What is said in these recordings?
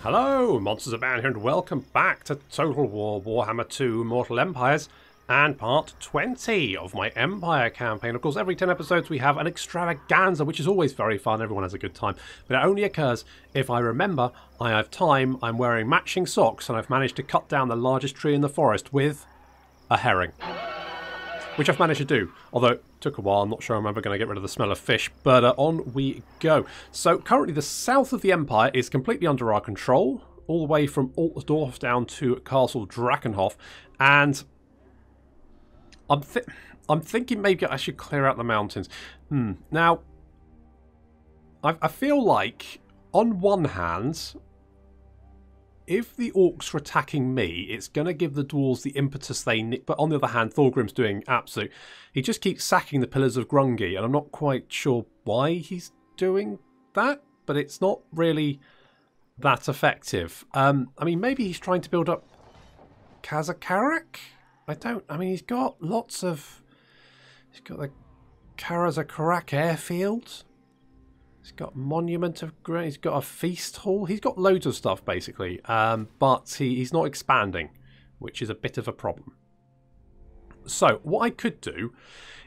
Hello, MonstersAbound here, and welcome back to Total War Warhammer 2 Mortal Empires and part 20 of my Empire campaign. Of course, every 10 episodes we have an extravaganza, which is always very fun. Everyone has a good time. But it only occurs if I remember, I have time, I'm wearing matching socks, and I've managed to cut down the largest tree in the forest with a herring. Which I've managed to do, although it took a while. I'm not sure I'm ever going to get rid of the smell of fish, but on we go. So currently the south of the Empire is completely under our control, all the way from Altdorf down to Castle Drakenhof, and I'm thinking maybe I should clear out the mountains. Now, I feel like, on one hand, if the orcs are attacking me, it's going to give the dwarves the impetus they need. But on the other hand, Thorgrim's doing absolute... He just keeps sacking the pillars of Grungi, and I'm not quite sure why he's doing that, but it's not really that effective. I mean, maybe he's trying to build up Karak? I mean, he's got lots of... He's got the Karak airfield. He's got Monument of Grain. He's got a feast hall. He's got loads of stuff, basically. But he's not expanding, which is a bit of a problem. So, what I could do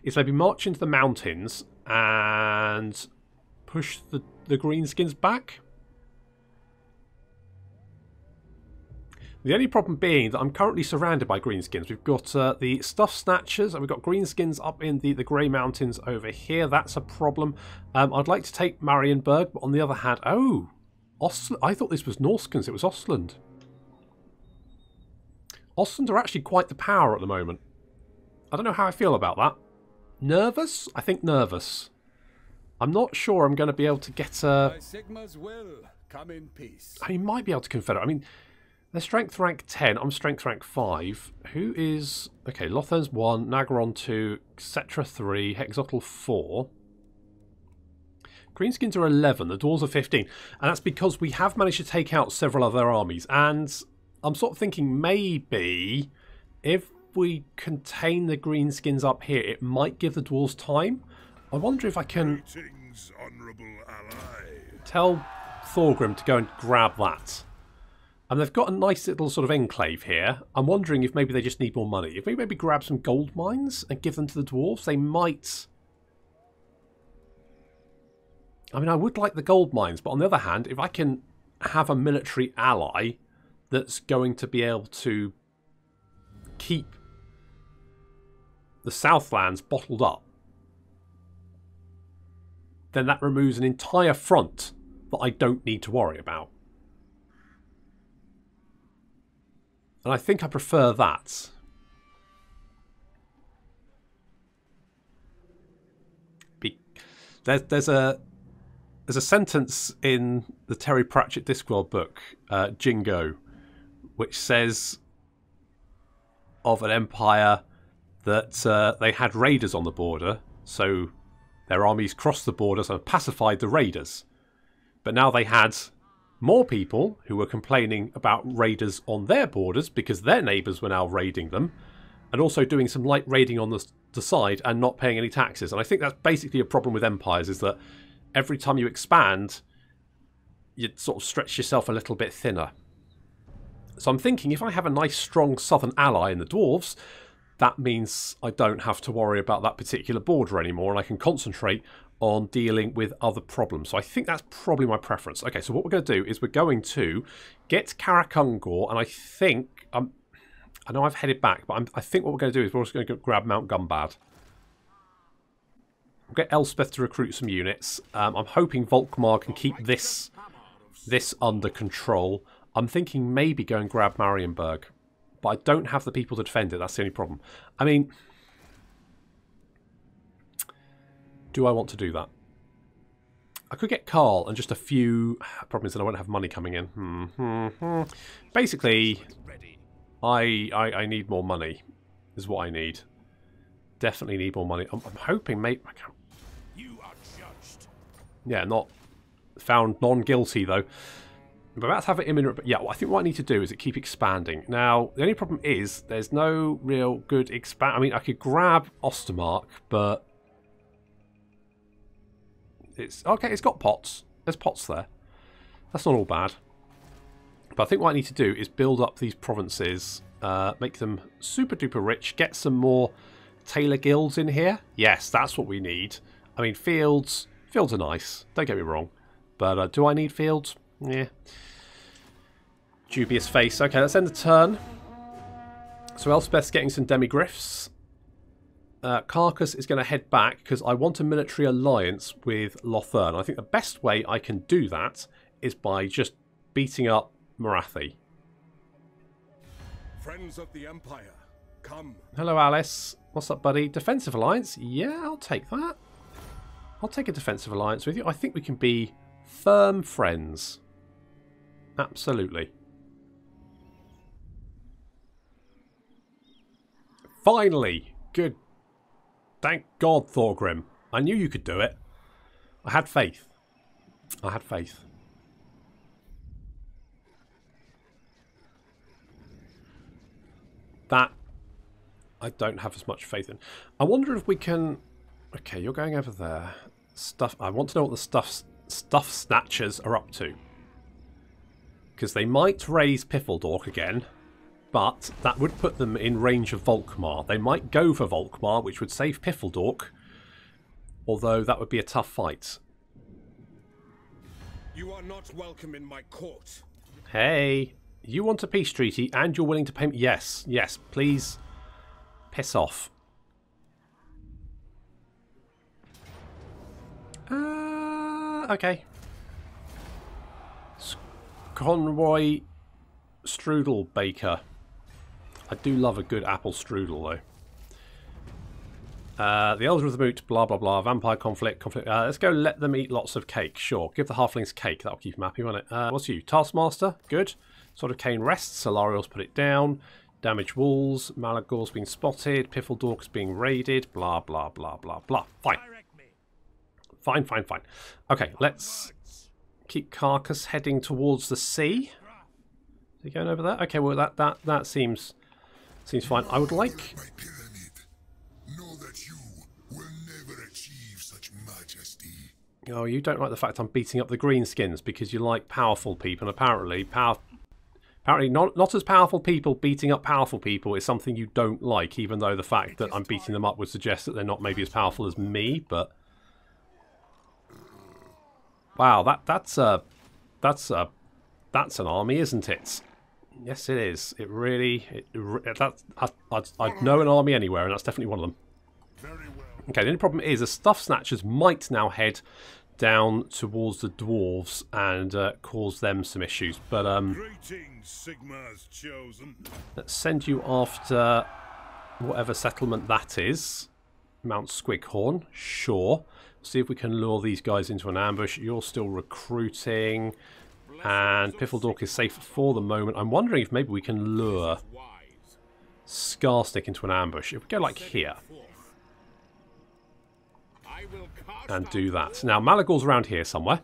is maybe march into the mountains and push the greenskins back. The only problem being that I'm currently surrounded by greenskins. We've got the stuff snatchers, and we've got greenskins up in the Grey Mountains over here. That's a problem. I'd like to take Marienburg, but on the other hand... Oh! I thought this was Norskins. It was Ostland. Ostland are actually quite the power at the moment. I don't know how I feel about that. Nervous? I think nervous. I'm not sure I'm going to be able to get a... Sigma's will come in peace. I might be able to confederate. I mean... They're strength rank 10, I'm strength rank 5. Who is... Okay, Lothir's 1, Nagaron 2, etc. 3, Hexotl 4. Greenskins are 11, the dwarves are 15. And that's because we have managed to take out several other armies. And I'm sort of thinking maybe if we contain the greenskins up here, it might give the dwarves time. I wonder if I can tell Thorgrim to go and grab that. And they've got a nice little sort of enclave here. I'm wondering if maybe they just need more money. If we maybe grab some gold mines and give them to the dwarves, they might... I mean, I would like the gold mines, but on the other hand, if I can have a military ally that's going to be able to keep the Southlands bottled up, then that removes an entire front that I don't need to worry about. And I think I prefer that. There's a sentence in the Terry Pratchett Discworld book, Jingo, which says of an empire that they had raiders on the border, so their armies crossed the borders and pacified the raiders. But now they had more people who were complaining about raiders on their borders because their neighbours were now raiding them, and also doing some light raiding on the side and not paying any taxes. And I think that's basically a problem with empires, is that every time you expand, you sort of stretch yourself a little bit thinner. So I'm thinking if I have a nice strong southern ally in the dwarves, that means I don't have to worry about that particular border anymore, and I can concentrate on dealing with other problems. So I think that's probably my preference. Okay, so what we're going to do is we're going to get Karak, and I think... I know I've headed back, but I think what we're going to do is we're also going to grab Mount Gumbad. We'll get Elspeth to recruit some units. I'm hoping Volkmar can keep this under control. I'm thinking maybe go and grab Marienburg, but I don't have the people to defend it. That's the only problem. I mean... Do I want to do that? I could get Carl and just a few... Problem is that I won't have money coming in. Basically, I need more money, is what I need. Definitely need more money. I'm hoping, mate... You are judged. Yeah, not found non-guilty, though. I'm about to have an imminent... Yeah, well, I think what I need to do is keep expanding. Now, the only problem is there's no real good expand... I mean, I could grab Ostermark, but... It's okay, it's got pots. There's pots there. That's not all bad. But I think what I need to do is build up these provinces, make them super duper rich, get some more tailor guilds in here. Yes, that's what we need. I mean, fields are nice, don't get me wrong. But do I need fields? Yeah. Dubious face. Okay, let's end the turn. So Elspeth's getting some demigryphs. Carcass is going to head back because I want a military alliance with Lothir. And I think the best way I can do that is by just beating up Morathi. Friends of the Empire, come. Hello, Alice. What's up, buddy? Defensive alliance? Yeah, I'll take that. I'll take a defensive alliance with you. I think we can be firm friends. Absolutely. Finally! Good. Thank God, Thorgrim. I knew you could do it. I had faith. I had faith. That I don't have as much faith in. I wonder if we can... Okay, you're going over there. I want to know what the stuff snatchers are up to. Because they might raise Piffledork again, but that would put them in range of Volkmar. They might go for Volkmar, which would save Piffledork, although that would be a tough fight. You are not welcome in my court. Hey, you want a peace treaty and you're willing to pay me? Yes, yes, please piss off. Okay. Conroy Strudel Baker. I do love a good apple strudel, though. The Elder of the Moot, blah, blah, blah. Vampire conflict. Let's go let them eat lots of cake. Sure. Give the halflings cake. That'll keep them happy, won't it? What's you? Taskmaster. Good. Sort of Cane rests. Solariel's put it down. Damaged walls. Malagor's been spotted. Piffledork's being raided. Blah, blah, blah, blah, blah. Fine. Fine, fine, fine. Okay, let's keep Carcass heading towards the sea. Is he going over there? Okay, well that seems fine. I would like... Know that you will never achieve such majesty. Oh, you don't like the fact I'm beating up the greenskins because you like powerful people, and apparently not as powerful people beating up powerful people is something you don't like, even though the fact that I'm beating them up would suggest that they're not maybe as powerful as me, but... Wow, that's an army, isn't it? Yes, it is. It really... I'd know an army anywhere, and that's definitely one of them. Okay, the only problem is the Stuff Snatchers might now head down towards the dwarves and cause them some issues. But Greetings, Sigmar's chosen. Let's send you after whatever settlement that is. Mount Squighorn, sure. See if we can lure these guys into an ambush. You're still recruiting. And Piffledork is safe for the moment. I'm wondering if maybe we can lure Scarsnick into an ambush. If we go like here. And do that. Now, Malagor's around here somewhere.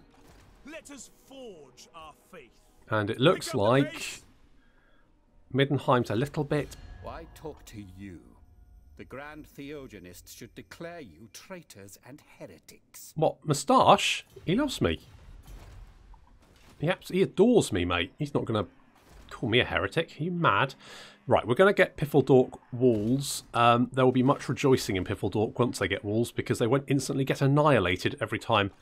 Let us forge our faith. And it looks like Middenheim's a little bit... Why talk to you? The Grand Theogonists should declare you traitors and heretics. What, Moustache? He loves me. He adores me, mate. He's not going to call me a heretic. Are you mad? Right, we're going to get Piffledork walls. There will be much rejoicing in Piffledork once they get walls, because they won't instantly get annihilated every time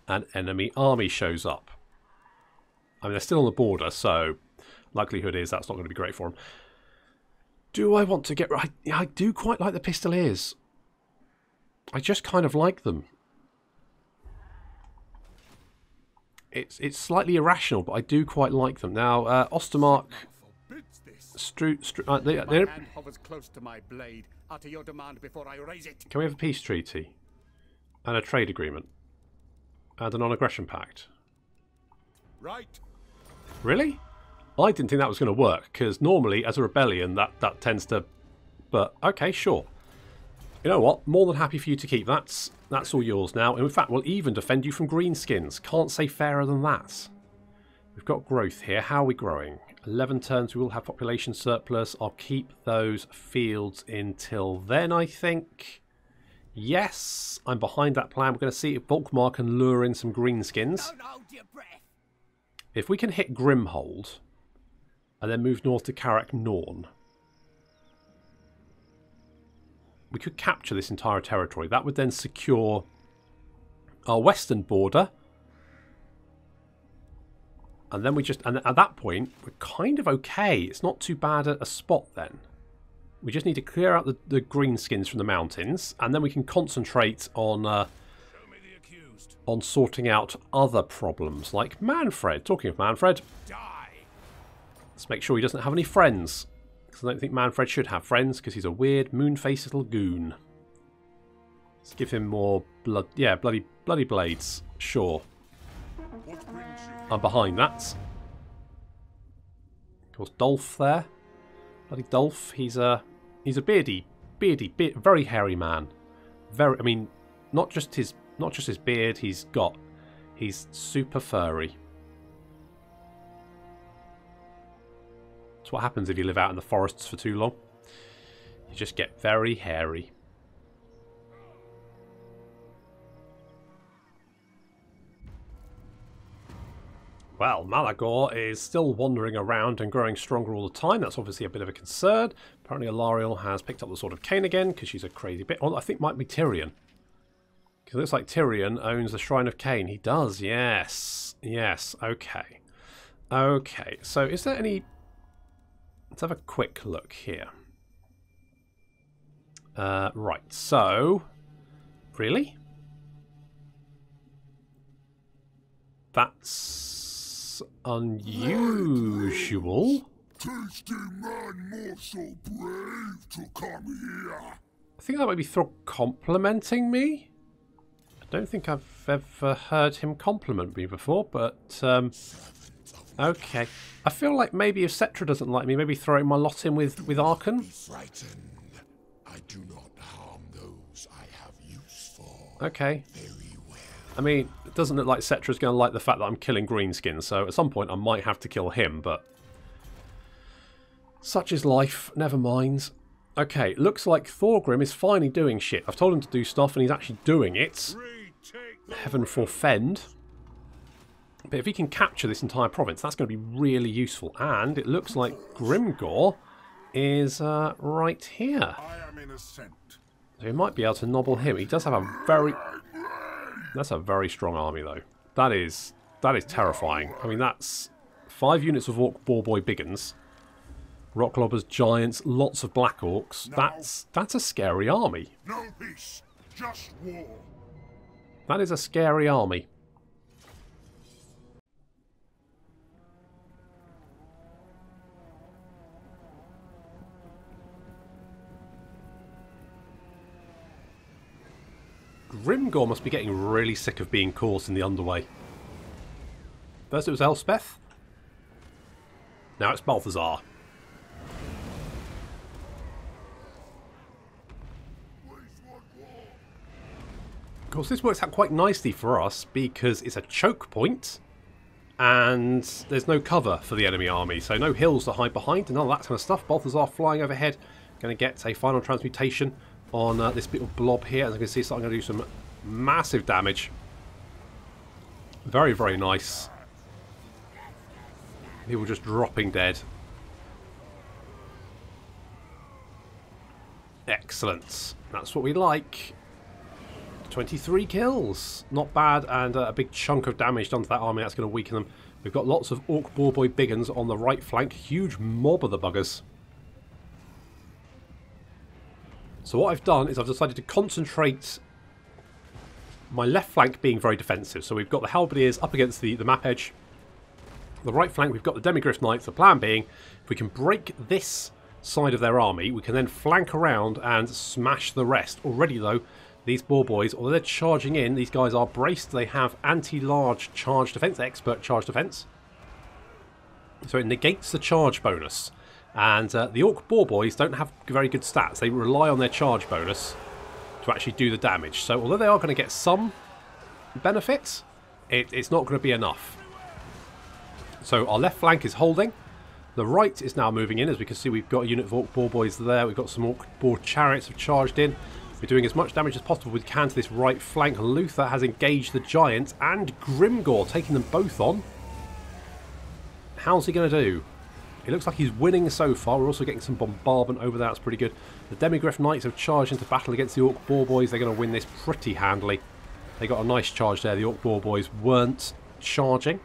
an enemy army shows up. I mean, they're still on the border, so likelihood is that's not going to be great for them. Do I want to get... I do quite like the Pistoliers. I just kind of like them. It's slightly irrational, but I do quite like them. Now, Ostermark... My hand hovers close to my blade. Utter your demand before I raise it. Can we have a peace treaty? And a trade agreement? And a non-aggression pact? Right. Really? I didn't think that was going to work, because normally, as a rebellion, that tends to... But, okay, sure. You know what? More than happy for you to keep. That's all yours now. And in fact, we'll even defend you from greenskins. Can't say fairer than that. We've got growth here. How are we growing? 11 turns, we will have population surplus. I'll keep those fields until then, I think. Yes, I'm behind that plan. We're going to see if Volkmar can lure in some greenskins. Don't hold your breath. If we can hit Grimhold, and then move north to Karak Norn. We could capture this entire territory. That would then secure our western border. And then we just... And at that point, we're kind of okay. It's not too bad a spot then. We just need to clear out the greenskins from the mountains. And then we can concentrate on sorting out other problems. Like Manfred. Talking of Manfred. Let's make sure he doesn't have any friends. Because I don't think Manfred should have friends. Because he's a weird, moon-faced little goon. Let's give him more blood. Yeah, bloody blades. Sure. I'm behind that. Of course, Dolph there. Bloody Dolph. He's a beardy, very hairy man. I mean, not just his beard. He's super furry. That's what happens if you live out in the forests for too long. You just get very hairy. Well, Malagor is still wandering around and growing stronger all the time. That's obviously a bit of a concern. Apparently Alariel has picked up the Sword of Cain again because she's a crazy bit. Oh, I think it might be Tyrion. Because it looks like Tyrion owns the Shrine of Cain. He does, yes. Yes, okay. Okay, so is there any... Let's have a quick look here. Right, so... Really? That's unusual. Tasty man more so brave to come here. I think that might be Throg complimenting me. I don't think I've ever heard him compliment me before, but okay. I feel like maybe if Cetra doesn't like me, maybe throwing my lot in with Arkan. Frightened. I do not harm those I have use for. Okay. Very well. I mean, it doesn't look like Cetra's going to like the fact that I'm killing Greenskin, so at some point I might have to kill him, but such is life. Never mind. Okay, looks like Thorgrim is finally doing shit. I've told him to do stuff and he's actually doing it. Heaven forfend. But if he can capture this entire province, that's going to be really useful. And it looks like Grimgor is right here. So he might be able to nobble him. He does have a very... That's a very strong army, though. That is terrifying. I mean, that's 5 units of Orc Boarboy Biggins. Rock Lobbers, Giants, lots of Black Orcs. That's a scary army. No peace, just war. That is a scary army. Grimgor must be getting really sick of being caught in the underway. First it was Elspeth. Now it's Balthazar. Of course, this works out quite nicely for us because it's a choke point and there's no cover for the enemy army. So no hills to hide behind and all that kind of stuff. Balthazar flying overhead. Going to get a final transmutation on this bit of blob here. As you can see, it's starting to do some massive damage. Very, very nice. People just dropping dead. Excellent. That's what we like. 23 kills. Not bad, and a big chunk of damage done to that army. That's going to weaken them. We've got lots of Orc Boarboy Biggins on the right flank. Huge mob of the buggers. So what I've done is I've decided to concentrate my left flank being very defensive. So we've got the Halberdiers up against the map edge. The right flank, we've got the Demigryph Knights. The plan being, if we can break this side of their army, we can then flank around and smash the rest. Already, though, these boar boys, although they're charging in, these guys are braced. They have anti-large charge defense, expert charge defense. So it negates the charge bonus. And the Orc Boar Boys don't have very good stats. They rely on their charge bonus to actually do the damage. So although they are going to get some benefits, it's not going to be enough. So our left flank is holding. The right is now moving in. As we can see, we've got a unit of Orc Boar Boys there. We've got some Orc Boar Chariots have charged in. We're doing as much damage as possible we can to this right flank. Lothir has engaged the Giants and Grimgor, taking them both on. How's he going to do? It looks like he's winning so far. We're also getting some bombardment over there. That's pretty good. The Demigryph Knights have charged into battle against the Orc Boar Boys. They're going to win this pretty handily. They got a nice charge there. The Orc Boar Boys weren't charging.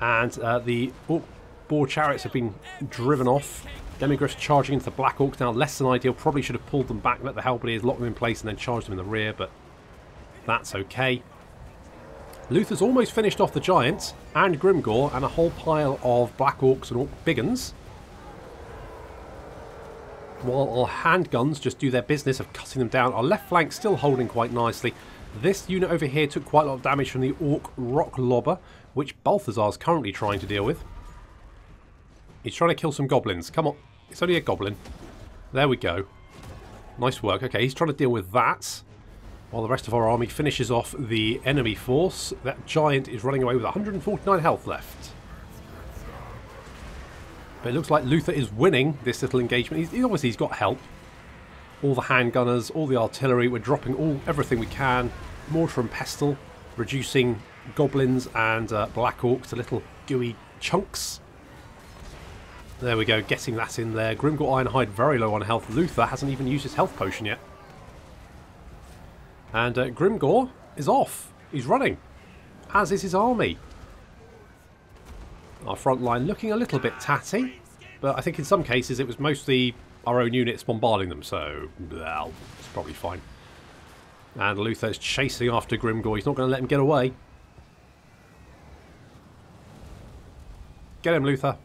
And the Orc Boar Chariots have been driven off. Demigryphs charging into the Black Orcs now. Less than ideal. Probably should have pulled them back, let the Halberdiers lock them in place and then charge them in the rear. But that's okay. Lothir's almost finished off the Giants and Grimgor and a whole pile of Black Orcs and Orc Biggins. While our handguns just do their business of cutting them down. Our left flank still holding quite nicely. This unit over here took quite a lot of damage from the Orc Rock Lobber, which Balthazar's currently trying to deal with. He's trying to kill some goblins. Come on. It's only a goblin. There we go. Nice work. Okay, he's trying to deal with that. While the rest of our army finishes off the enemy force. That giant is running away with 149 health left. But it looks like Lothir is winning this little engagement. Obviously he's got help. All the handgunners, all the artillery. We're dropping everything we can. Mortar and pestle. Reducing goblins and black orcs to little gooey chunks. There we go. Getting that in there. Grimgor Ironhide very low on health. Lothir hasn't even used his health potion yet. And Grimgor is off. He's running. As is his army. Our front line looking a little bit tatty. But I think in some cases it was mostly our own units bombarding them. So, well, it's probably fine. And Lothir's chasing after Grimgor. He's not going to let him get away. Get him, Lothir.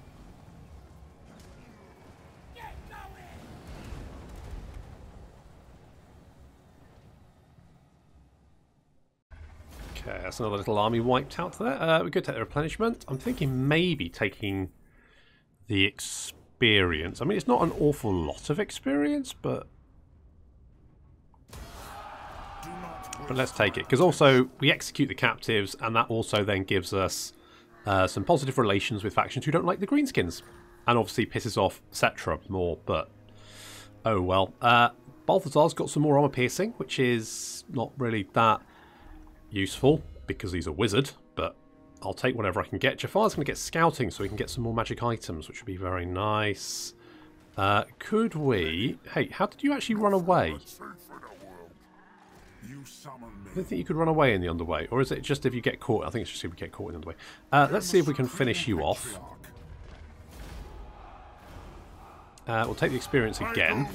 Okay, that's another little army wiped out there. We could take the replenishment. I'm thinking maybe taking the experience. I mean, it's not an awful lot of experience, but let's take it. Because also, we execute the captives, and that also then gives us some positive relations with factions who don't like the greenskins. And obviously pisses off Cetra more, but oh well. Balthazar's got some more armor piercing, which is not really that useful because he's a wizard, but I'll take whatever I can get. Jafar's going to get scouting so we can get some more magic items, which would be very nice. Could we... Hey, how did you actually run away? I don't think you could run away in the underway, or is it just if you get caught? I think it's just if we get caught in the underway. Let's see if we can finish you off. We'll take the experience again,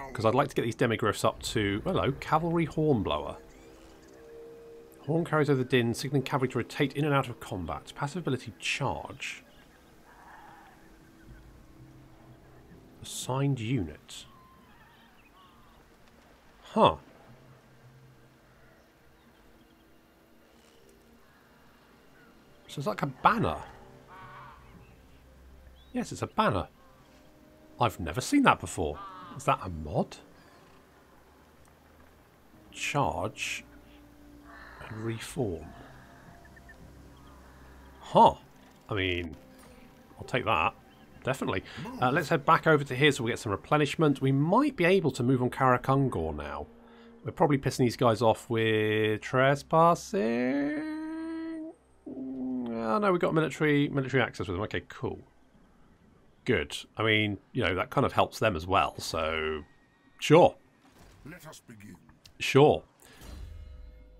because I'd like to get these demigryphs up to... Hello, Cavalry Hornblower. Horn carries over the din, signaling cavalry to rotate in and out of combat. Passive ability charge. Assigned unit. Huh. So it's like a banner. Yes, it's a banner. I've never seen that before. Is that a mod? Charge and reform. Huh. I mean, I'll take that. Definitely. Let's head back over to here so we get some replenishment. We might be able to move on Karak now. We're probably pissing these guys off with trespassing. Oh no, we've got military access with them. Okay, cool. Good. I mean, you know, that kind of helps them as well, so sure. Let us begin. Sure.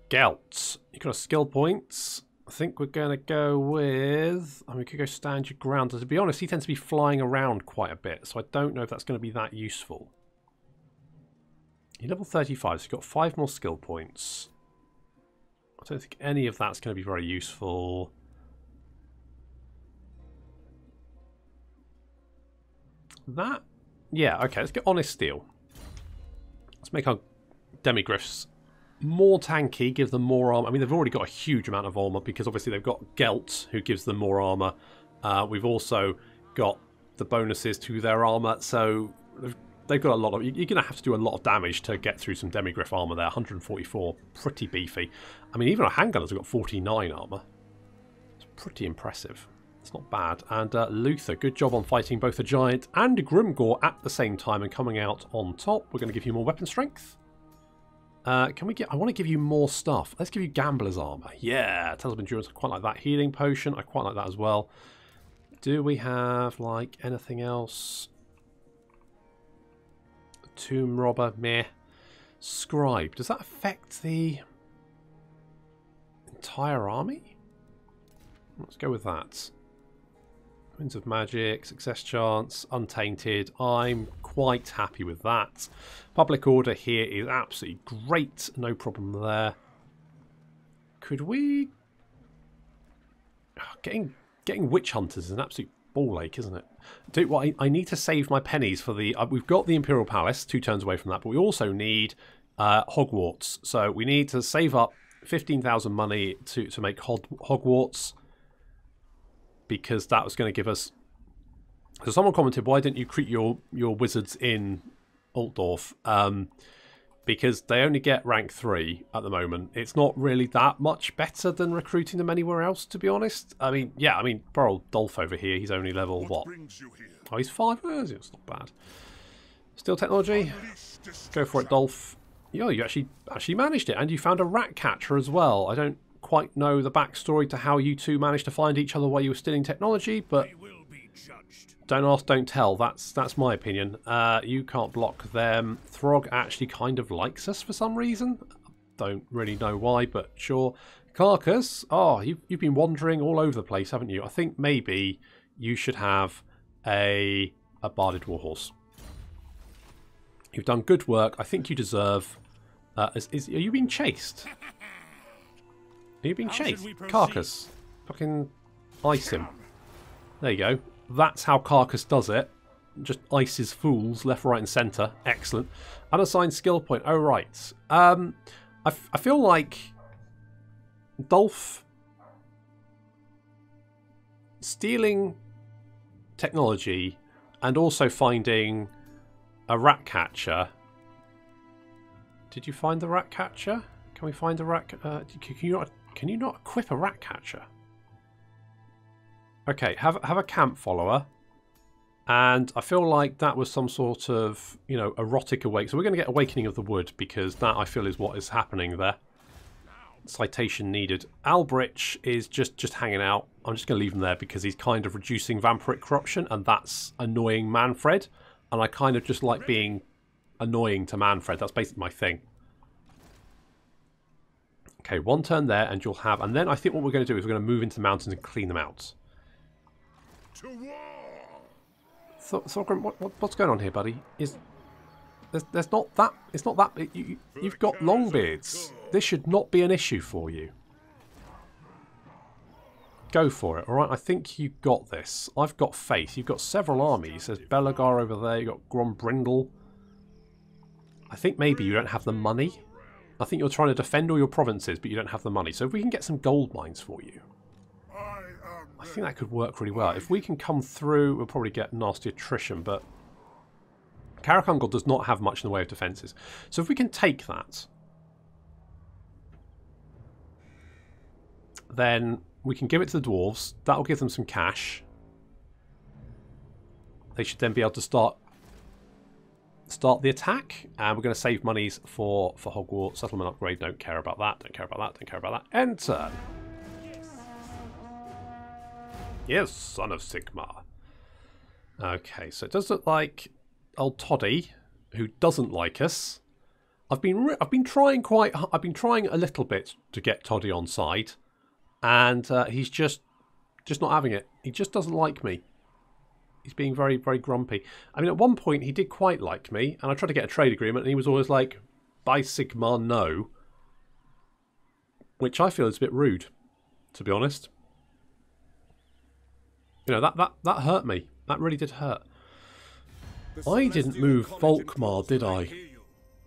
Gelt. You got a skill points. I think we're going to go with... I mean, we could go stand your ground. To be honest, he tends to be flying around quite a bit, so I don't know if that's going to be that useful. You're level 35, so you've got 5 more skill points. I don't think any of that's going to be very useful. That... Yeah, okay, let's get Honest Steel. Let's make our demigryphs more tanky, give them more armor. I mean, they've already got a huge amount of armor because obviously they've got Gelt, who gives them more armor. We've also got the bonuses to their armor, so they've got a lot of... You're going to have to do a lot of damage to get through some demigryph armor there. 144, pretty beefy. I mean, even our handgunners have got 49 armor. It's pretty impressive. It's not bad. And Lothir, good job on fighting both a giant and a Grimgor at the same time and coming out on top. We're going to give you more weapon strength. Can we get... I want to give you more stuff. Let's give you Gambler's Armor. Yeah, Tales of Endurance. I quite like that. Healing Potion. I quite like that as well. Do we have, like, anything else? Tomb Robber, meh. Scribe, does that affect the entire army? Let's go with that. Winds of Magic, Success Chance, Untainted. I'm quite happy with that. Public Order here is absolutely great. No problem there. Could we... Getting Witch Hunters is an absolute ball ache, isn't it? I need to save my pennies for the... we've got the Imperial Palace, 2 turns away from that, but we also need Hogwarts. So we need to save up 15,000 money to make Hogwarts, because that was going to give us... So someone commented, why didn't you recruit your wizards in Altdorf? Because they only get rank 3 at the moment. It's not really that much better than recruiting them anywhere else, to be honest. I mean, yeah, poor old Dolph over here, he's only level, what? Oh, he's 5? It's not bad. Steel technology. Go for it, Dolph. Yeah, you actually managed it, and you found a rat catcher as well. I don't quite know the backstory to how you two managed to find each other while you were stealing technology, but don't ask, don't tell. That's my opinion. You can't block them. Throg actually kind of likes us for some reason. Don't really know why, but sure. Carcass. Oh, you've been wandering all over the place, haven't you? I think maybe you should have a barded warhorse. You've done good work. I think you deserve... are you being chased? Are you being chased? Carcass. Fucking ice him. There you go. That's how Carcass does it. Just ices fools left, right and centre. Excellent. Unassigned skill point. Oh, right. I feel like Dolph stealing technology and also finding a rat catcher. Did you find the rat catcher? Can we find the rat? Can you not equip a rat catcher? Okay, have a camp follower, and I feel like that was some sort of, you know, erotic awake. So we're going to get Awakening of the Wood, because that, I feel, is what is happening there. Citation needed. Albrich is just hanging out. I'm just going to leave him there because he's kind of reducing vampiric corruption, and that's annoying Manfred. And I kind of just like being annoying to Manfred. That's basically my thing. Okay, 1 turn there, and you'll have... And then I think what we're going to do is we're going to move into the mountains and clean them out. Thorgrim, what's going on here, buddy? There's not that... It's not that... You've got Longbeards. This should not be an issue for you. Go for it, alright? I think you got this. I've got faith. You've got several armies. There's Belagar over there. You've got Grombrindle. I think maybe you don't have the money. I think you're trying to defend all your provinces, but you don't have the money. So if we can get some gold mines for you, I think that could work really well. If we can come through, we'll probably get nasty attrition, but Karak does not have much in the way of defences. So if we can take that, then we can give it to the dwarves. That'll give them some cash. They should then be able to start the attack, and we're going to save monies for Hogwarts settlement upgrade. Don't care about that. Don't care about that. Don't care about that. End turn. Yes, son of Sigmar. Okay, so it does look like old Toddy, who doesn't like us. I've been trying a little bit to get Toddy on side, and he's just not having it. He just doesn't like me. He's being very, very grumpy. I mean, at one point he did quite like me, and I tried to get a trade agreement, and he was always like, "By Sigmar, no," which I feel is a bit rude, to be honest. You know, that hurt me. That really did hurt. I didn't move Volkmar, did I?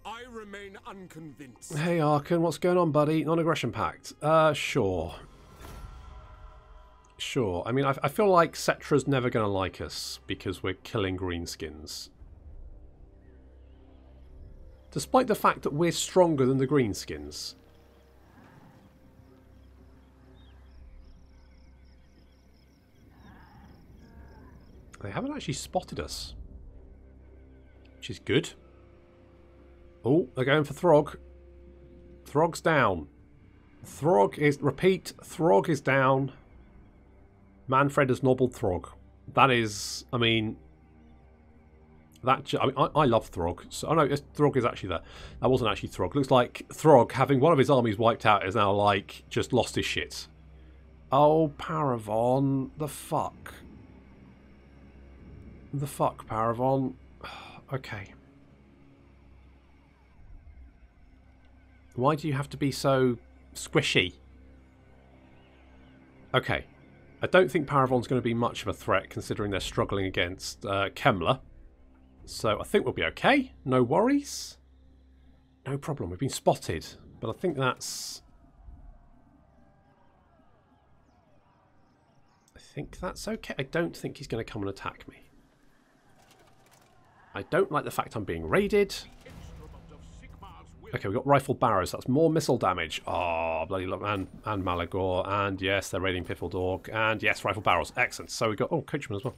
I remain unconvinced. Hey, Arkan, what's going on, buddy? Non-aggression pact. Sure. Sure. I mean, I feel like Cetra's never going to like us because we're killing greenskins. Despite the fact that we're stronger than the greenskins. They haven't actually spotted us, which is good. Oh, they're going for Throg. Throg's down. Throg is... Repeat, Throg is down. Manfred has nobbled Throg. That is, I mean, I love Throg. So, oh no, Throg is actually there. That wasn't actually Throg. Looks like Throg, having one of his armies wiped out, is now like just lost his shit. Oh, Paravon, the fuck. The fuck, Paravon. Okay. Why do you have to be so squishy? Okay. I don't think Paravon's going to be much of a threat considering they're struggling against Kemler. So I think we'll be okay. No worries. No problem. We've been spotted. But I think that's... I think that's okay. I don't think he's going to come and attack me. I don't like the fact I'm being raided. Okay, we've got rifle barrows. That's more missile damage. Oh, bloody look. And Malagor. And yes, they're raiding Piffledorg. And yes, rifle barrels. Excellent. So we've got... Oh, Coachman as well.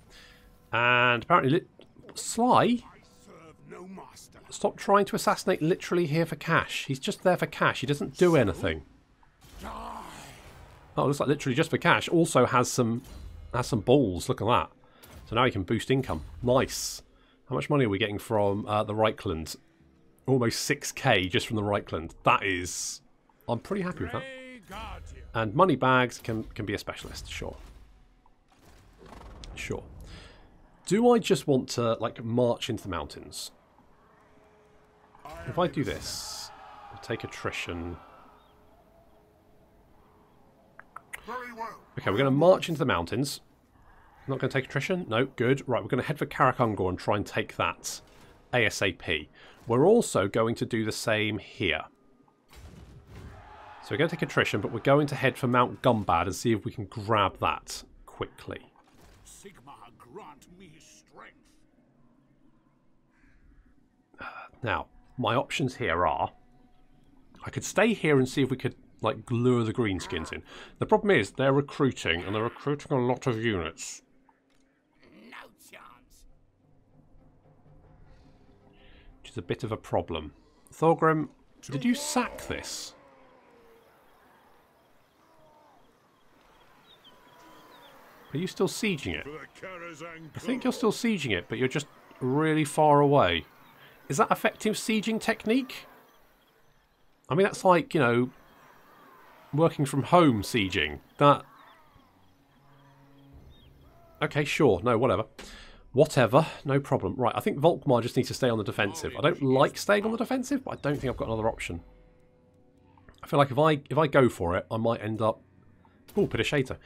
And apparently... Sly? Stop trying to assassinate literally here for cash. He's just there for cash. He doesn't do anything. Oh, it looks like literally just for cash. Also has some balls. Look at that. So now he can boost income. Nice. How much money are we getting from the Reichland? Almost 6k just from the Reichland. That is... I'm pretty happy with that. And money bags can be a specialist. Sure. Sure. Do I just want to, like, march into the mountains? If I do this, I'll take attrition. Okay, we're going to march into the mountains. Not going to take attrition? No, good. Right, we're going to head for Karak and try and take that ASAP. We're also going to do the same here. So we're going to take attrition, but we're going to head for Mount Gumbad and see if we can grab that quickly. Now, my options here are... I could stay here and see if we could, like, lure the greenskins in. The problem is, they're recruiting, and they're recruiting a lot of units. No chance. Which is a bit of a problem. Thorgrim, did you sack this? Are you still sieging it? I think you're still sieging it, but you're just really far away. Is that effective sieging technique? I mean, that's like, you know, working from home sieging. That... Okay, sure. No, whatever. Whatever. No problem. Right, I think Volkmar just needs to stay on the defensive. I don't like staying on the defensive, but I don't think I've got another option. I feel like if I go for it, I might end up... Oh, Pidashata.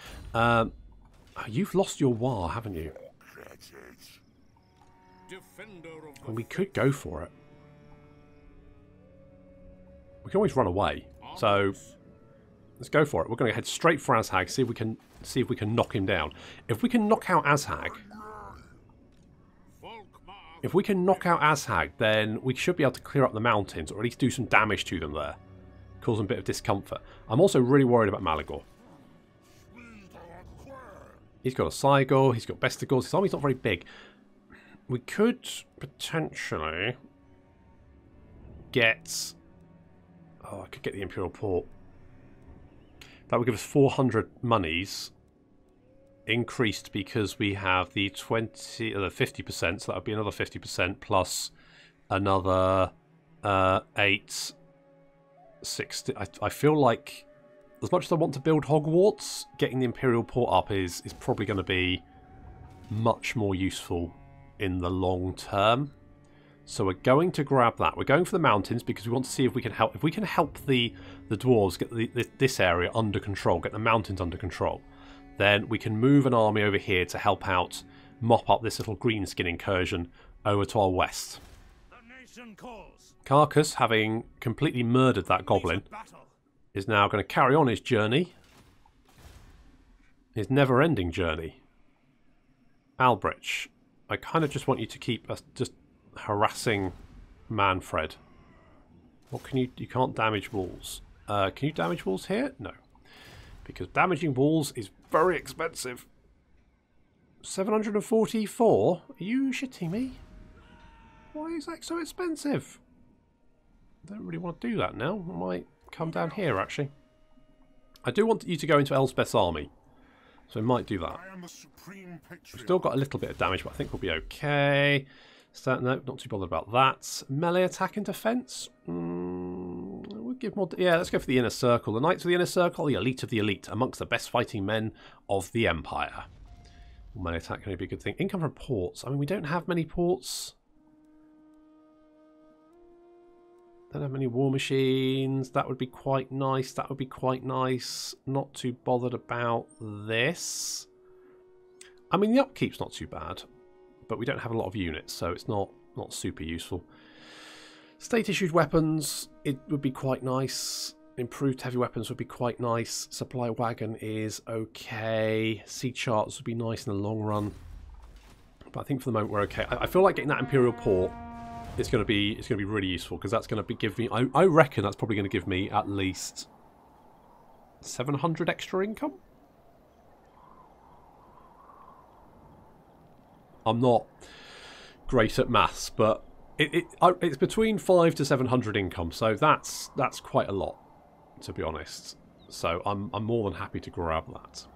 You've lost your war, haven't you? Well, we could go for it. We can always run away. So let's go for it. We're going to head straight for Azhag. See if we can knock him down. If we can knock out Azhag, then we should be able to clear up the mountains, or at least do some damage to them there, cause them a bit of discomfort. I'm also really worried about Malagor. He's got a Cygor. He's got Bestigors. His army's not very big. We could potentially get... Oh, I could get the Imperial Port. That would give us 400 monies. Increased because we have the 50%, so that would be another 50% plus another 8, 60. I feel like, as much as I want to build Hogwarts, getting the Imperial Port up is probably going to be much more useful in the long term. So we're going to grab that. We're going for the mountains because we want to see if we can help. If we can help the dwarves get this area under control, get the mountains under control, then we can move an army over here to help out, mop up this little greenskin incursion over to our west. Carcass, having completely murdered that goblin, is now going to carry on his journey. His never-ending journey. Albrich, I kind of just want you to keep us just harassing Manfred. What can you... You can't damage walls. Can you damage walls here? No. Because damaging walls is very expensive. 744? Are you shitting me? Why is that so expensive? I don't really want to do that now. I might come down here, actually. I do want you to go into Elspeth's army. So we might do that. I am the supreme patriot. We've still got a little bit of damage, but I think we'll be okay. So, no, not too bothered about that. Melee attack and defense. We'll give more. Yeah, let's go for the inner circle. The Knights of the Inner Circle, the elite of the elite, amongst the best fighting men of the Empire. Melee attack can be a good thing. Income from ports. I mean, we don't have many ports. Don't have many war machines. That would be quite nice. That would be quite nice. Not too bothered about this. I mean, the upkeep's not too bad, but we don't have a lot of units, so it's not super useful. State-issued weapons, it would be quite nice. Improved heavy weapons would be quite nice. Supply wagon is okay. Sea charts would be nice in the long run. But I think for the moment we're okay. I feel like getting that Imperial Port is going to be really useful, because that's going to give me. I reckon that's probably going to give me at least 700 extra income. I'm not great at maths, but it's between 500 to 700 income, so that's quite a lot, to be honest. So I'm more than happy to grab that.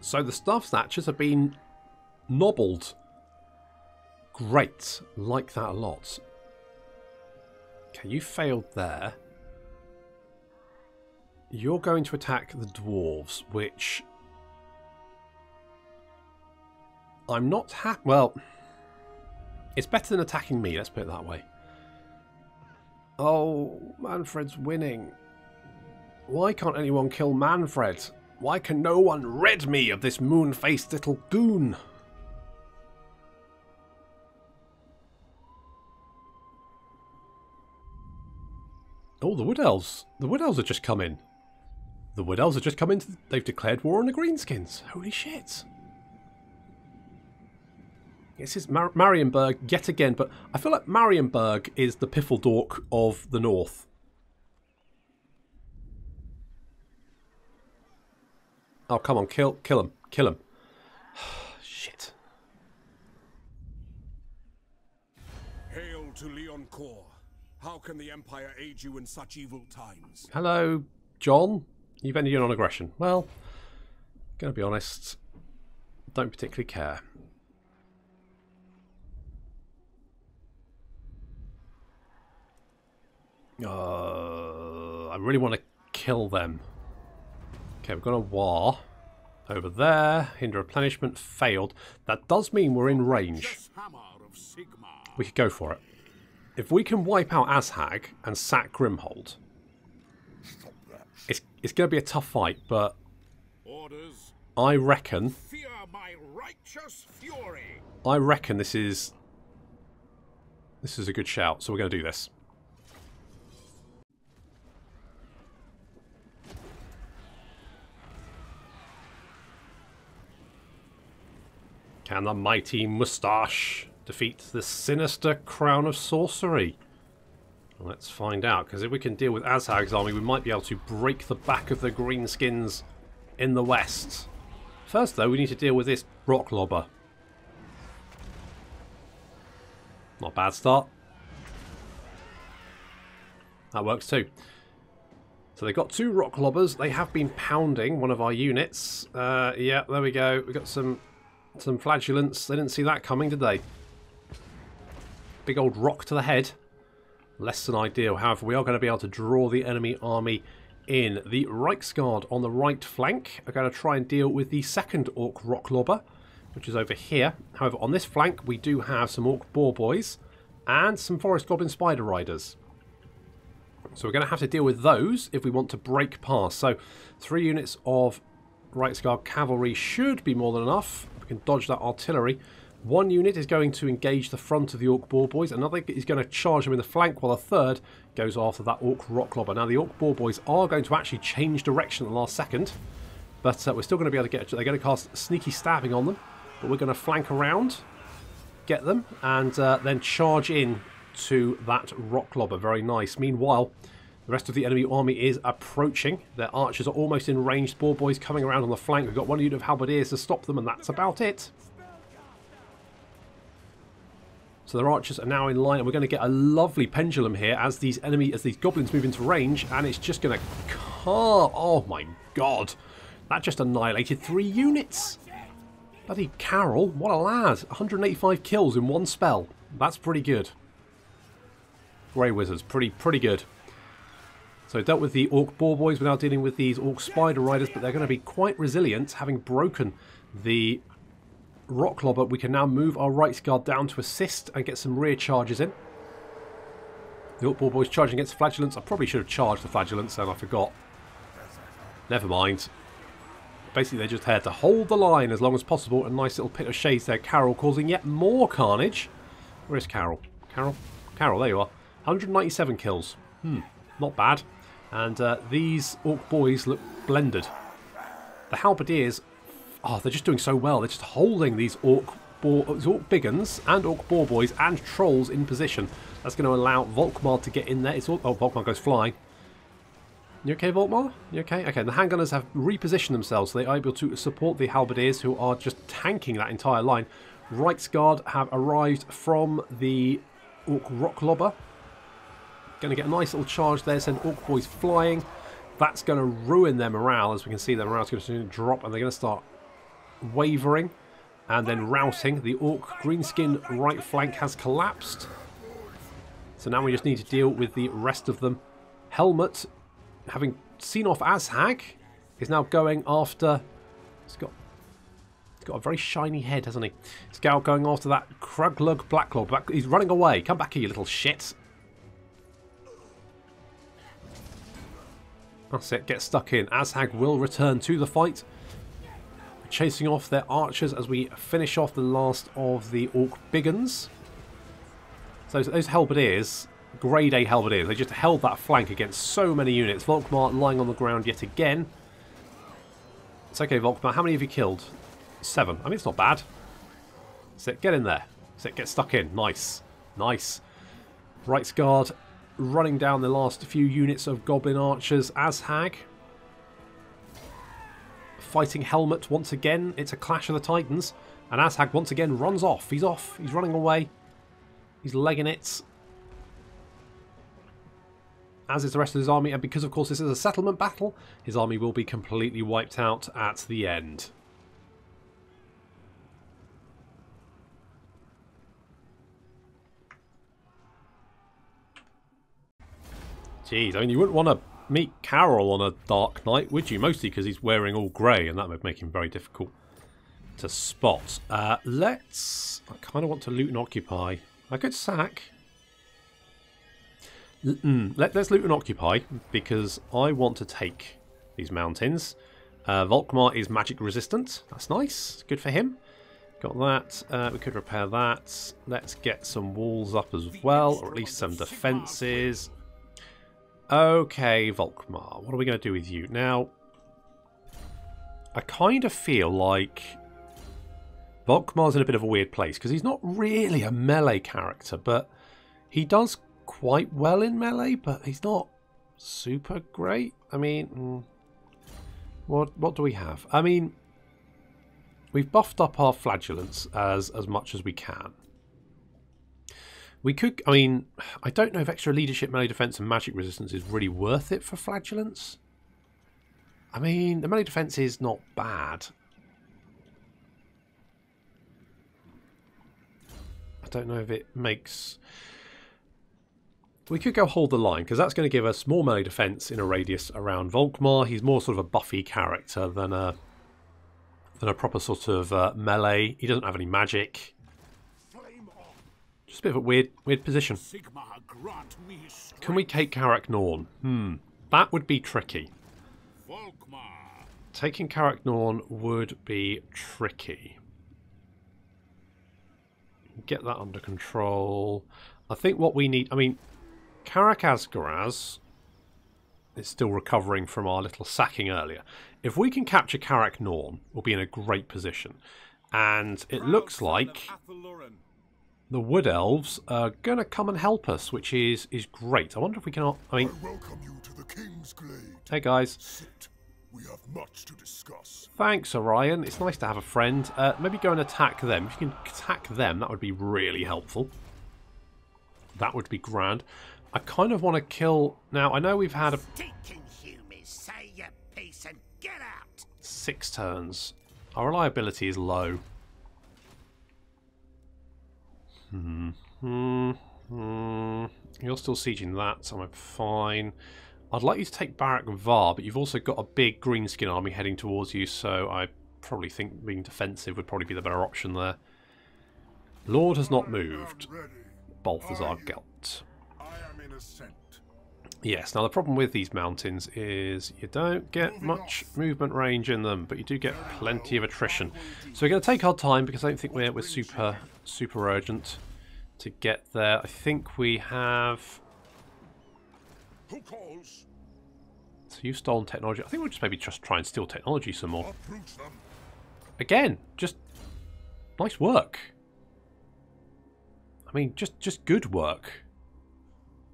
So the Staff Snatchers have been nobbled. Great. Like that a lot. Okay, you failed there. You're going to attack the dwarves, which I'm not happy. Well, it's better than attacking me, let's put it that way. Oh, Manfred's winning. Why can't anyone kill Manfred? Why can no one rid me of this moon-faced little goon? Oh, the Wood Elves. The Wood Elves have just come in. The Wood Elves have just come in. They've declared war on the Greenskins. Holy shit. This is Marienburg yet again, but I feel like Marienburg is the Piffledork of the north. Oh, come on, kill him. Kill him. Shit. Hail to Leoncoeur. How can the Empire aid you in such evil times? Hello, John. You've ended your non-aggression. Well, gonna be honest, don't particularly care. I really want to kill them. Okay, we've got a war over there. Hinder replenishment failed. That does mean we're in range. We could go for it. If we can wipe out Azhag and sack Grimhold, it's going to be a tough fight, but I reckon this is a good shout. So we're going to do this. Can the mighty moustache defeat the sinister crown of sorcery? Let's find out, because if we can deal with Azhag's army, we might be able to break the back of the greenskins in the west. First, though, we need to deal with this rock lobber. Not a bad start. That works too. So they've got two rock lobbers. They have been pounding one of our units. Yeah, there we go. We've got some flagellants. They didn't see that coming, did they? Big old rock to the head. Less than ideal. However, we are going to be able to draw the enemy army in. The Reiksguard on the right flank are going to try and deal with the second Orc rock lobber, which is over here. However, on this flank, we do have some Orc boar boys and some Forest Goblin Spider Riders. So we're going to have to deal with those if we want to break past. So 3 units of Reiksguard cavalry should be more than enough. We can dodge that artillery. 1 unit is going to engage the front of the Orc boar boys. Another is going to charge them in the flank, while a third goes after that Orc rock lobber. Now the Orc boar boys are going to actually change direction at the last second, but we're still going to be able to get. They're going to cast sneaky stabbing on them, but we're going to flank around, get them, and then charge in to that rock lobber. Very nice. Meanwhile, the rest of the enemy army is approaching. Their archers are almost in range. Boar boys coming around on the flank. We've got 1 unit of halberdiers to stop them, and that's about it. So their archers are now in line, and we're going to get a lovely pendulum here as these goblins move into range, and it's just going to carve. Oh my god. That just annihilated 3 units. Bloody Carol, what a lad. 185 kills in 1 spell. That's pretty good. Grey Wizards, pretty good. So dealt with the Orc Boar Boys, we're now dealing with these Orc Spider Riders, but they're going to be quite resilient. Having broken the Rock Lobber, we can now move our Rites Guard down to assist and get some rear charges in. The Orc Boar Boys charging against Flagellants. I probably should have charged the Flagellants and I forgot. Never mind. Basically, they just had to hold the line as long as possible. A nice little pit of shades there. Carol causing yet more carnage. Where is Carol? Carol, there you are. 197 kills. Not bad. And these Orc Boys look blended. The Halberdiers, oh, they're just doing so well. They're just holding these Orc Biggins and Orc Boar Boys and Trolls in position. That's going to allow Volkmar to get in there. Oh, Volkmar goes flying. You okay, Volkmar? You okay? Okay, the handgunners have repositioned themselves, so they are able to support the Halberdiers, who are just tanking that entire line. Rites Guard have arrived from the Orc Rock Lobber. Going to get a nice little charge there, send Orc Boys flying. That's going to ruin their morale. As we can see, their morale is going to drop, and they're going to start wavering and then routing. The Orc Greenskin right flank has collapsed. So now we just need to deal with the rest of them. Helmut, having seen off Azhag, is now going after... He's got a very shiny head, hasn't he? He's now going after that Kruglug Blacklaw. He's running away. Come back here, you little shit. That's it, get stuck in. Azhag will return to the fight. Chasing off their archers as we finish off the last of the Orc Biggins. So those Halberdiers, grade A Halberdiers, they just held that flank against so many units. Volkmar lying on the ground yet again. It's okay, Volkmar. How many have you killed? 7. I mean, it's not bad. That's it, get in there. That's it, get stuck in. Nice. Nice. Rites Guard running down the last few units of Goblin Archers. Azhag fighting Helmut once again. It's a clash of the Titans. And Azhag once again runs off. He's off. He's running away. He's legging it. As is the rest of his army. And because, of course, this is a settlement battle, his army will be completely wiped out at the end. Jeez, I mean, you wouldn't want to meet Carol on a dark night, would you? Mostly because he's wearing all grey, and that would make him very difficult to spot. I kind of want to loot and occupy. I could sack. Let's loot and occupy, because I want to take these mountains. Volkmar is magic resistant. That's nice. Good for him. Got that. We could repair that. Let's get some walls up as well, or at least some defences. Okay, Volkmar, what are we going to do with you? Now, I kind of feel like Volkmar's in a bit of a weird place, because he's not really a melee character, but he does quite well in melee, but he's not super great. I mean, what do we have? I mean, we've buffed up our flagellants as much as we can. We could, I mean, I don't know if extra leadership, melee defense and magic resistance is really worth it for flagellants. I mean, the melee defense is not bad. I don't know if it makes... We could go hold the line, because that's going to give us more melee defense in a radius around Volkmar. He's more sort of a buffy character than a proper sort of melee. He doesn't have any magic. Just a bit of a weird position. Can we take Karak Norn? That would be tricky. Taking Karak Norn would be tricky. Get that under control. I think what we need... I mean, Karak Asgaraz is still recovering from our little sacking earlier. If we can capture Karak Norn, we'll be in a great position. And it looks like the Wood Elves are going to come and help us, which is great. I wonder if we can... I mean... welcome you to the King's Glade. Hey, guys. Sit. We have much to discuss. Thanks, Orion. It's nice to have a friend. Maybe go and attack them. If you can attack them, that would be really helpful. That would be grand. I kind of want to kill... Now, I know we've had a... Stinking humans, say your piece and get out! 6 turns. Our reliability is low. You're still sieging that, so I'm fine. I'd like you to take Barak Var, but you've also got a big greenskin army heading towards you, so I probably think being defensive would probably be the better option there. Lord has not moved. Balthazar Gelt. I am in ascent. Yes, now the problem with these mountains is you don't get much movement range in them, but you do get plenty of attrition. So we're going to take our time because I don't think we're super urgent to get there. I think we have... Who calls? So you've stolen technology. I think we'll just maybe just try and steal technology some more. Uproot them. Again, just nice work. I mean, just good work.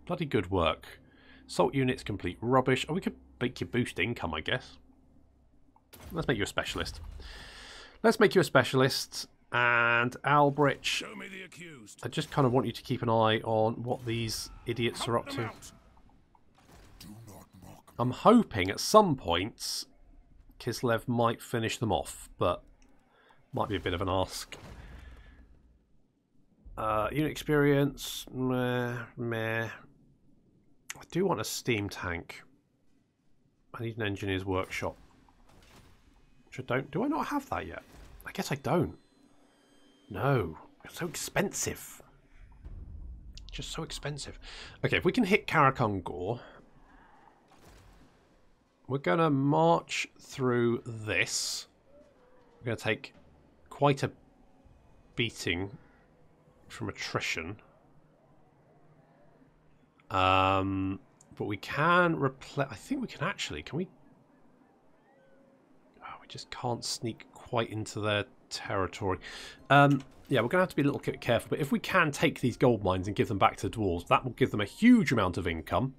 Bloody good work. Salt units complete rubbish. Oh, we could make you boost income, I guess. Let's make you a specialist. Let's make you a specialist. And Albrich, Show me the accused. I just kind of want you to keep an eye on what these idiots are up Them to. out. Do not mock. I'm hoping at some points Kislev might finish them off, but might be a bit of an ask. Unit experience, meh. I do want a steam tank. I need an engineer's workshop. Which I don't. Do I not have that yet? I guess I don't. No, it's so expensive. Just so expensive. Okay, if we can hit Karak, we're going to march through this. We're going to take quite a beating from attrition. But we can replace... I think we can actually... Can we... Oh, we just can't sneak quite into their territory. Yeah, we're going to have to be a little bit careful. But if we can take these gold mines and give them back to the dwarves, that will give them a huge amount of income,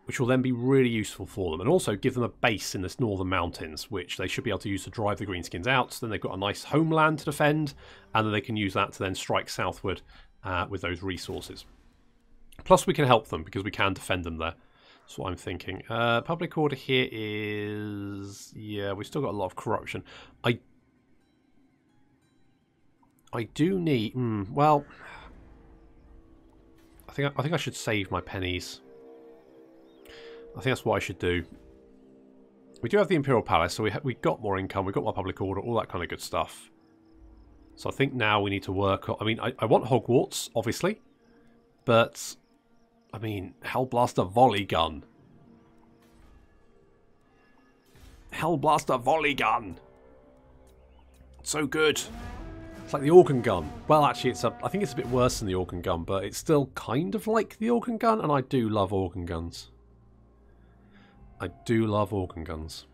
which will then be really useful for them. And also give them a base in this northern mountains, which they should be able to use to drive the greenskins out. So then they've got a nice homeland to defend, and then they can use that to then strike southward with those resources. Plus we can help them because we can defend them there. That's what I'm thinking. Public order here is... Yeah, we've still got a lot of corruption. I do need... well... I think I should save my pennies. I think that's what I should do. We do have the Imperial Palace, so we got more income, we got more public order, all that kind of good stuff. So I think now we need to work on... I mean, I want Hogwarts, obviously. But, I mean, Hellblaster Volley Gun. Hellblaster Volley Gun! It's so good. It's like the organ gun. Well, actually, I think it's a bit worse than the organ gun, but it's still kind of like the organ gun, and I do love organ guns. I do love organ guns.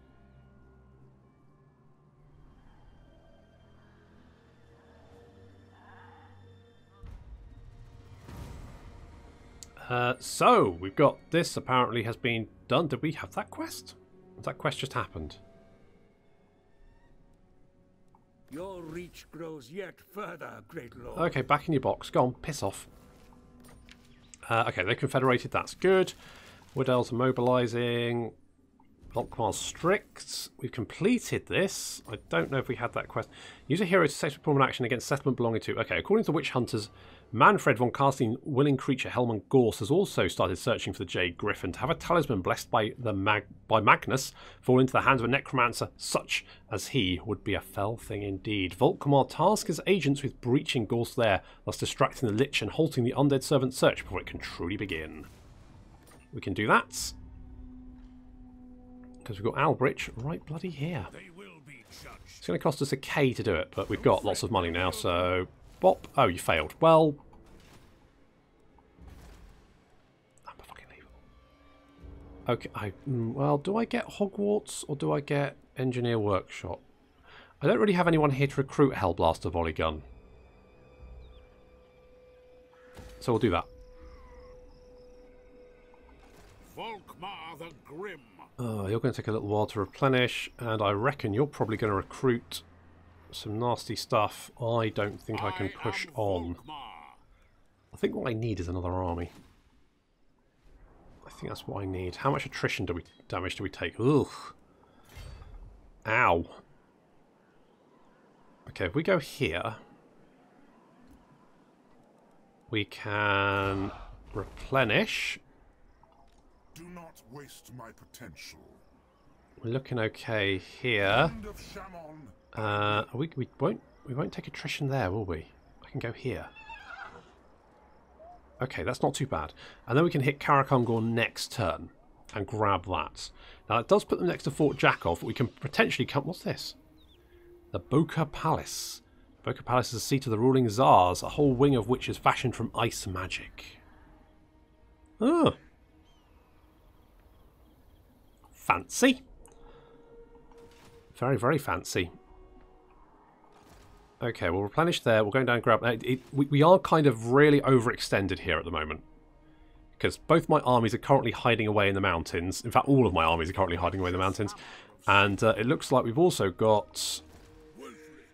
So, we've got this apparently has been done. Did we have that quest? That quest just happened. Your reach grows yet further, great lord. Okay, back in your box. Go on, piss off. Okay, they confederated. That's good. Wood Elves are mobilising. Volkmar's strict. We've completed this. I don't know if we had that quest. Use a hero to set perform an action against settlement belonging to... Okay, according to the Witch Hunters, Manfred von Casting, willing creature Helmund Gorse has also started searching for the Jade Griffin to have a talisman blessed by Magnus fall into the hands of a necromancer such as he would be a fell thing indeed. Volkmar tasks his agents with breaching Gorse there, thus distracting the Lich and halting the undead servant search before it can truly begin. We can do that. Because we've got Albrich right bloody here. They will be judged. It's going to cost us a K to do it, but we've got lots of money now, so... Bop. Oh, you failed. Well... I'm fucking leave. Okay, well, do I get Hogwarts or do I get Engineer Workshop? I don't really have anyone here to recruit Hellblaster Volley Gun. So we'll do that. Volkmar the Grim. Oh, you're going to take a little while to replenish, and I reckon you're probably going to recruit some nasty stuff. I don't think I can push on. I think what I need is another army. I think that's what I need. How much attrition damage do we take? Ugh. Ow. Okay, if we go here, we can replenish. Do not waste my potential. We're looking okay here. Hand of Shaman. We won't take attrition there, will we? I can go here. Okay, that's not too bad. And then we can hit Karak next turn and grab that. Now, it does put them next to Fort Jakov, but we can potentially come... What's this? The Boka Palace. Boka Palace is the seat of the ruling Tsars, a whole wing of which is fashioned from ice magic. Oh. Fancy. Very, very fancy. Okay, we'll replenish there. We're going down and grab... we are kind of really overextended here at the moment. Because both my armies are currently hiding away in the mountains. In fact, all of my armies are currently hiding away in the mountains. And it looks like we've also got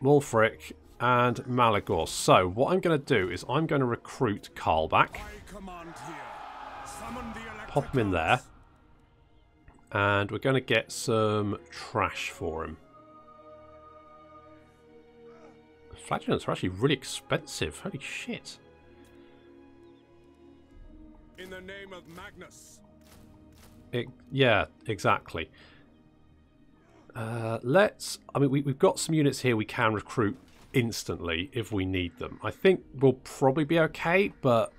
Wulfric and Malagor. So, what I'm going to do is I'm going to recruit Karl back. Pop him in there. And we're going to get some trash for him. Flagellants are actually really expensive. Holy shit. In the name of Magnus. Yeah, exactly. I mean, we've got some units here we can recruit instantly if we need them. I think we'll probably be okay, but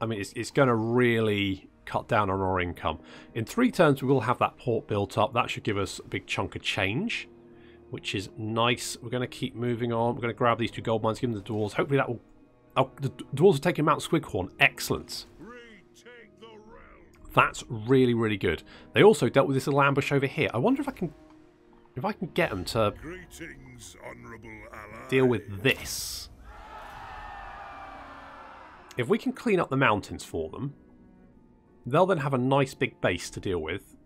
I mean, it's going to really cut down on our income. In 3 turns, we will have that port built up. That should give us a big chunk of change, which is nice. We're going to keep moving on. We're going to grab these 2 gold mines, give them the dwarves. Hopefully that will... Oh, the dwarves are taking Mount Squighorn. Excellent. That's really, really good. They also dealt with this little ambush over here. I wonder if I can get them to deal with this. If we can clean up the mountains for them, they'll then have a nice big base to deal with.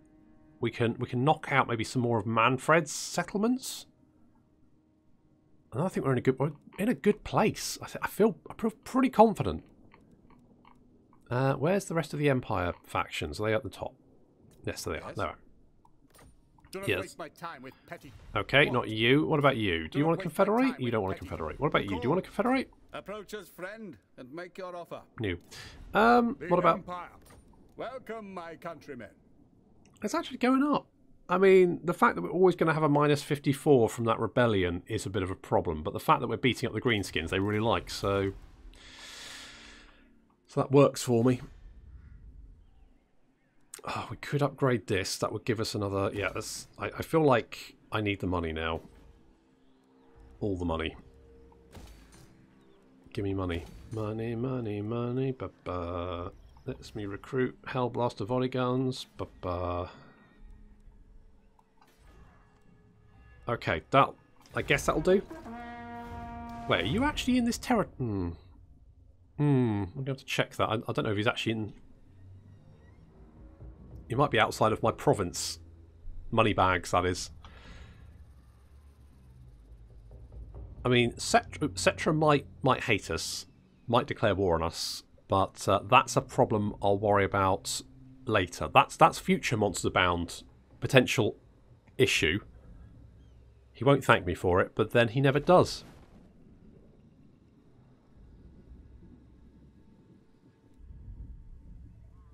We can knock out maybe some more of Manfred's settlements. And I think we're in a good place. I feel pretty confident. Where's the rest of the Empire factions? Are they at the top? Yes, there they are. No. Yes. Okay, not you. What about you? Do you want to confederate? You don't want to confederate. What about you? Do you want to confederate? Approach us, friend, and make your offer. No. What about... Empire. Welcome, my countrymen. It's actually going up. I mean, the fact that we're always going to have a minus 54 from that rebellion is a bit of a problem, but the fact that we're beating up the greenskins they really like, so that works for me. Oh, we could upgrade this. That would give us another... Yeah, I feel like I need the money now. All the money. Give me money. Money, money, money. Ba-ba. Let's me recruit Hellblaster volley guns. Ba-ba. Okay, I guess that'll do. Wait, are you actually in this territory? I'm going to have to check that. I don't know if he's actually in... He might be outside of my province. Money bags, that is. I mean, Cetra might hate us, might declare war on us, but that's a problem I'll worry about later. That's future MonstersAbound potential issue. He won't thank me for it, but then he never does.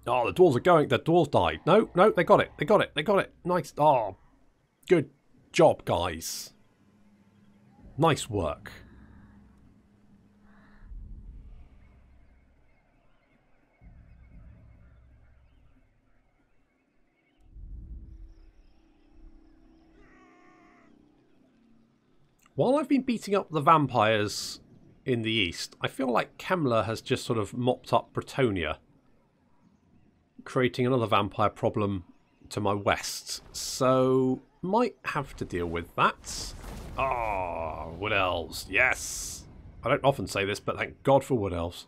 Oh, the dwarves are going. The dwarves died. No, they got it. They got it. They got it. Nice. Oh, good job, guys. Nice work. While I've been beating up the vampires in the east, I feel like Kemmler has just sort of mopped up Bretonia, creating another vampire problem to my west. So, might have to deal with that. Oh, wood elves. Yes! I don't often say this, but thank God for wood elves.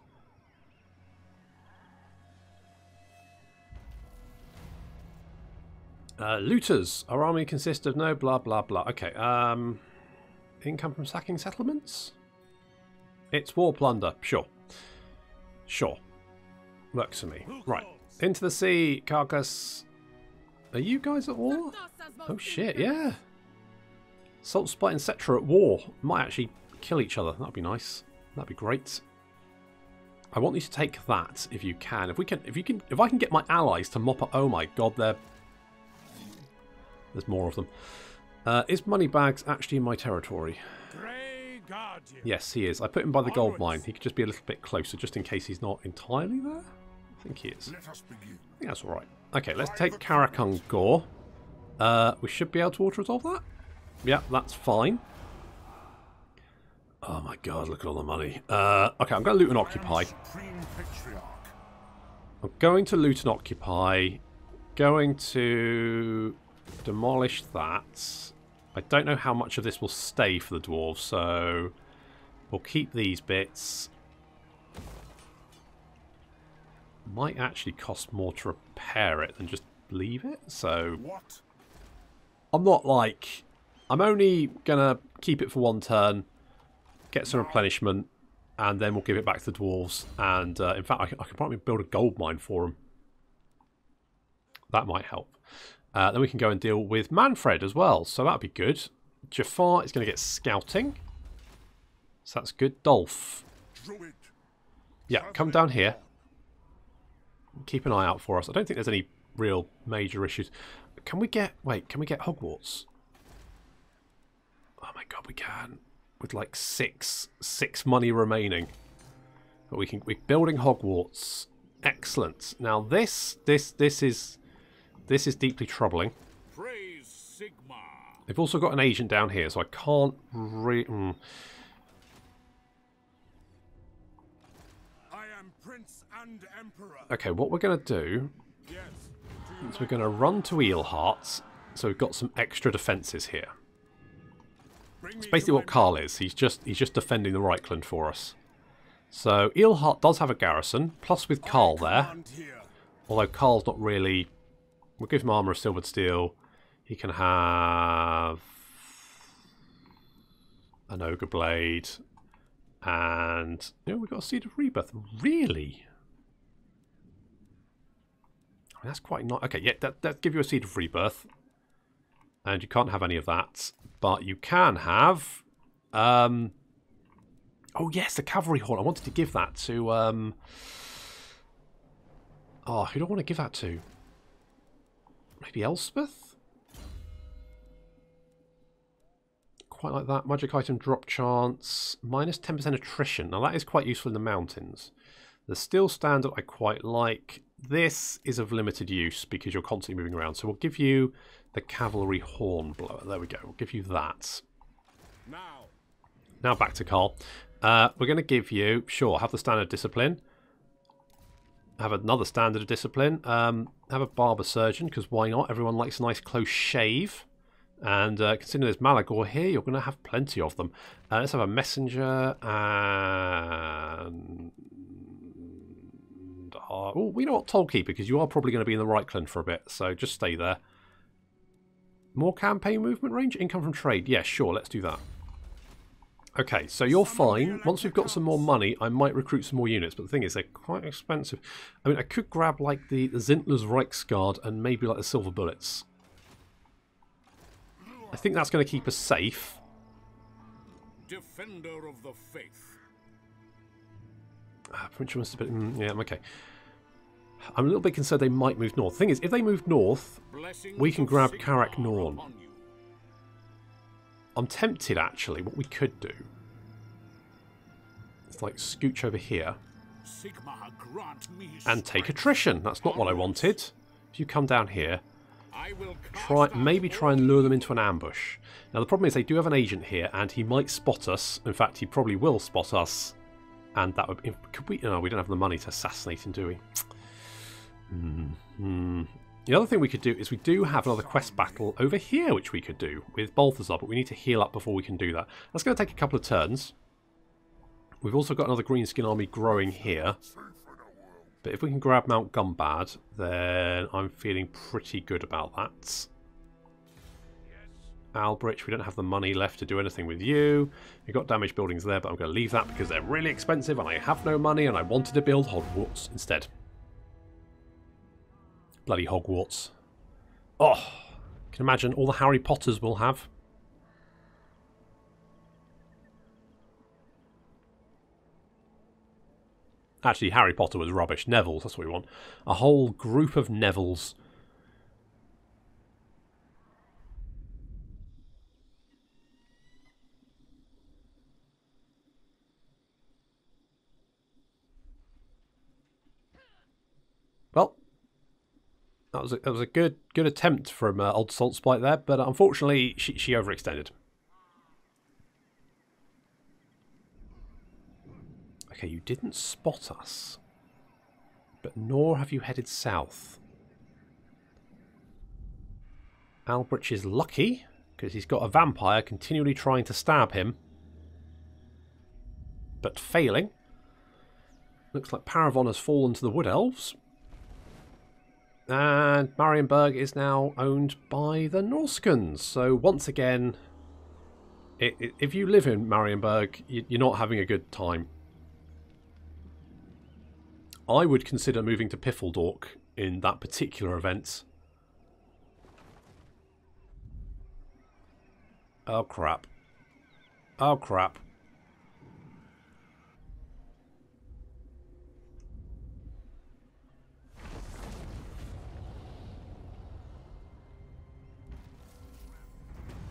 Looters. Our army consists of no blah blah blah. Okay, income from sacking settlements? It's war plunder. Sure. Sure. Works for me. Right. Into the sea, Carcass. Are you guys at war? Oh shit, yeah. Salt Spite and Cetra at war. Might actually kill each other. That'd be nice. That'd be great. I want you to take that if you can. If I can get my allies to mop up. Oh my god, there's more of them. Is Moneybags actually in my territory? Yes, he is. I put him by the gold mine. He could just be a little bit closer, just in case he's not entirely there. I think he is. I think that's all right. Okay, let's take Karak on Gore. We should be able to auto-resolve that. Yeah, that's fine. Oh my god, look at all the money. Okay, I'm going to loot and occupy. I'm going to loot and occupy. Going to demolish that. I don't know how much of this will stay for the dwarves, so we'll keep these bits. Might actually cost more to repair it than just leave it, so I'm not like... I'm only going to keep it for one turn, get some replenishment, and then we'll give it back to the dwarves. And in fact, I could probably build a gold mine for them. That might help. Then we can go and deal with Manfred as well, so that'd be good. Jafar is going to get scouting, so that's good. Dolph, yeah, come down here. Keep an eye out for us. I don't think there's any real major issues. Can we get... Wait, can we get Hogwarts? Oh my god, we can. With like six money remaining. But we're building Hogwarts. Excellent. Now this is deeply troubling. Praise Sigma. They've also got an agent down here, so I can't Prince and Emperor. Okay, what we're going to do is we're going to run to Eelheart, so we've got some extra defences here. It's basically what Carl is. He's just defending the Reichland for us. So Eelheart does have a garrison, plus with Carl there. Although Carl's not really... We'll give him armour of silvered steel. He can have an ogre blade. And, you know, we've got a Seed of Rebirth. Really? I mean, that's quite not... Okay, yeah, that give you a Seed of Rebirth. And you can't have any of that. But you can have... oh, yes, the Cavalry Horn. I wanted to give that to... Oh, who do I want to give that to? Maybe Elspeth? Quite like that. Magic item drop chance. Minus 10% attrition. Now that is quite useful in the mountains. The steel standard I quite like. This is of limited use because you're constantly moving around. So we'll give you the Cavalry Hornblower. There we go. We'll give you that. Now back to Carl. We're going to give you... Sure, have the standard discipline. Have another standard of discipline. Have a Barber Surgeon, because why not? Everyone likes a nice close shave. And considering there's Malagor here, you're going to have plenty of them. Let's have a Messenger and... oh, you know what? Tollkeeper, because you are probably going to be in the Reichland for a bit, so just stay there. More campaign movement range? Income from trade. Yeah, sure, let's do that. Okay, so you're fine. Once we've got some more money, I might recruit some more units, but the thing is, they're quite expensive. I mean, I could grab, like, the Zintler's Reichsguard and maybe, like, the Silver Bullets. I think that's going to keep us safe. Defender of the faith. Provincial Roads, yeah, okay. I'm a little bit concerned they might move north. The thing is, if they move north, we can grab Karak Norn. I'm tempted, actually. What we could do is, like, scooch over here and take attrition. That's not what I wanted. If you come down here, maybe try and lure them into an ambush. Now, the problem is they do have an agent here, and he might spot us. In fact, he probably will spot us. And that would... Could we... No, we don't have the money to assassinate him, do we? The other thing we could do is we do have another quest battle over here, which we could do with Balthazar, but we need to heal up before we can do that. That's going to take a couple of turns. We've also got another Greenskin army growing here. But if we can grab Mount Gumbad, then I'm feeling pretty good about that. Albrecht, we don't have the money left to do anything with you. We've got damaged buildings there, but I'm going to leave that because they're really expensive and I have no money and I wanted to build Hogwarts instead. Bloody Hogwarts. Oh, can you imagine all the Harry Potters we'll have? Actually, Harry Potter was rubbish. Neville's, that's what we want. A whole group of Nevilles. Well, that was a good attempt from old Salt Spike there, but unfortunately she overextended. Okay, you didn't spot us, but nor have you headed south. Albrecht is lucky because he's got a vampire continually trying to stab him, but failing. Looks like Paravon has fallen to the Wood Elves. And Marienburg is now owned by the Norskins. So once again, if you live in Marienburg, you're not having a good time. I would consider moving to Piffledork in that particular event. Oh crap. Oh crap.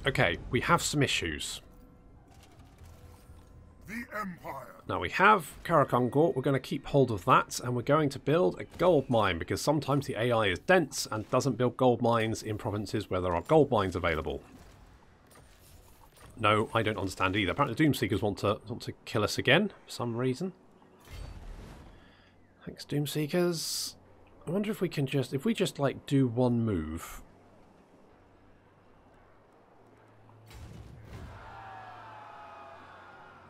Okay, we have some issues. The Empire. Now we have Karak. We're going to keep hold of that, and we're going to build a gold mine, because sometimes the AI is dense and doesn't build gold mines in provinces where there are gold mines available. No, I don't understand either. Apparently Doomseekers want to kill us again for some reason. Thanks, Doomseekers. I wonder if we can if we just like do one move.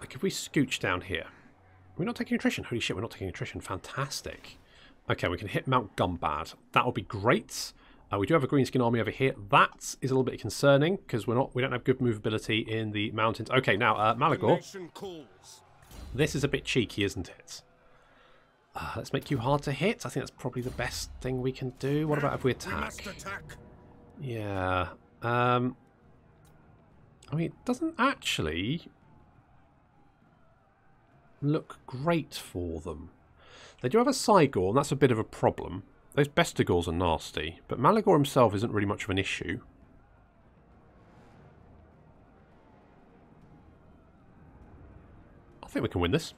Like if we scooch down here. We're not taking attrition. Holy shit, we're not taking attrition. Fantastic. Okay, we can hit Mount Gumbad. That would be great. We do have a Greenskin army over here. That is a little bit concerning because we don't have good movability in the mountains. Okay, now Malagor. This is a bit cheeky, isn't it? Let's make you hard to hit. I think that's probably the best thing we can do. What about if we attack? Yeah. I mean, it doesn't actually look great for them. They do have a Cygor, and that's a bit of a problem. Those Bestigors are nasty, but Malagor himself isn't really much of an issue. I think we can win this.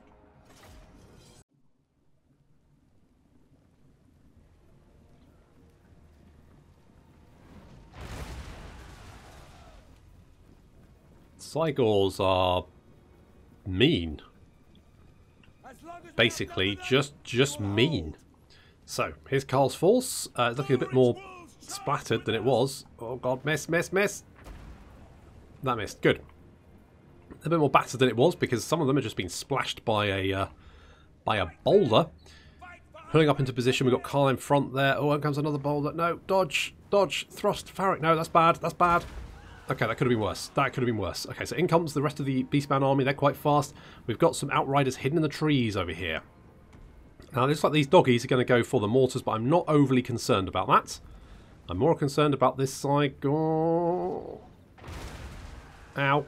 Cygors are mean. Basically, just mean. So, here's Karl's force. It's looking a bit more splattered than it was. Oh god, miss, miss, miss. That missed. Good. A bit more battered than it was because some of them have just been splashed by a boulder. Pulling up into position, we've got Karl in front there. Oh, here comes another boulder. No, dodge, dodge, thrust, Farrick. No, that's bad, that's bad. Okay, that could have been worse. That could have been worse. Okay, so in comes the rest of the Beastman army. They're quite fast. We've got some Outriders hidden in the trees over here. Now, it looks like these doggies are going to go for the mortars, but I'm not overly concerned about that. I'm more concerned about this side. Oh. Ow.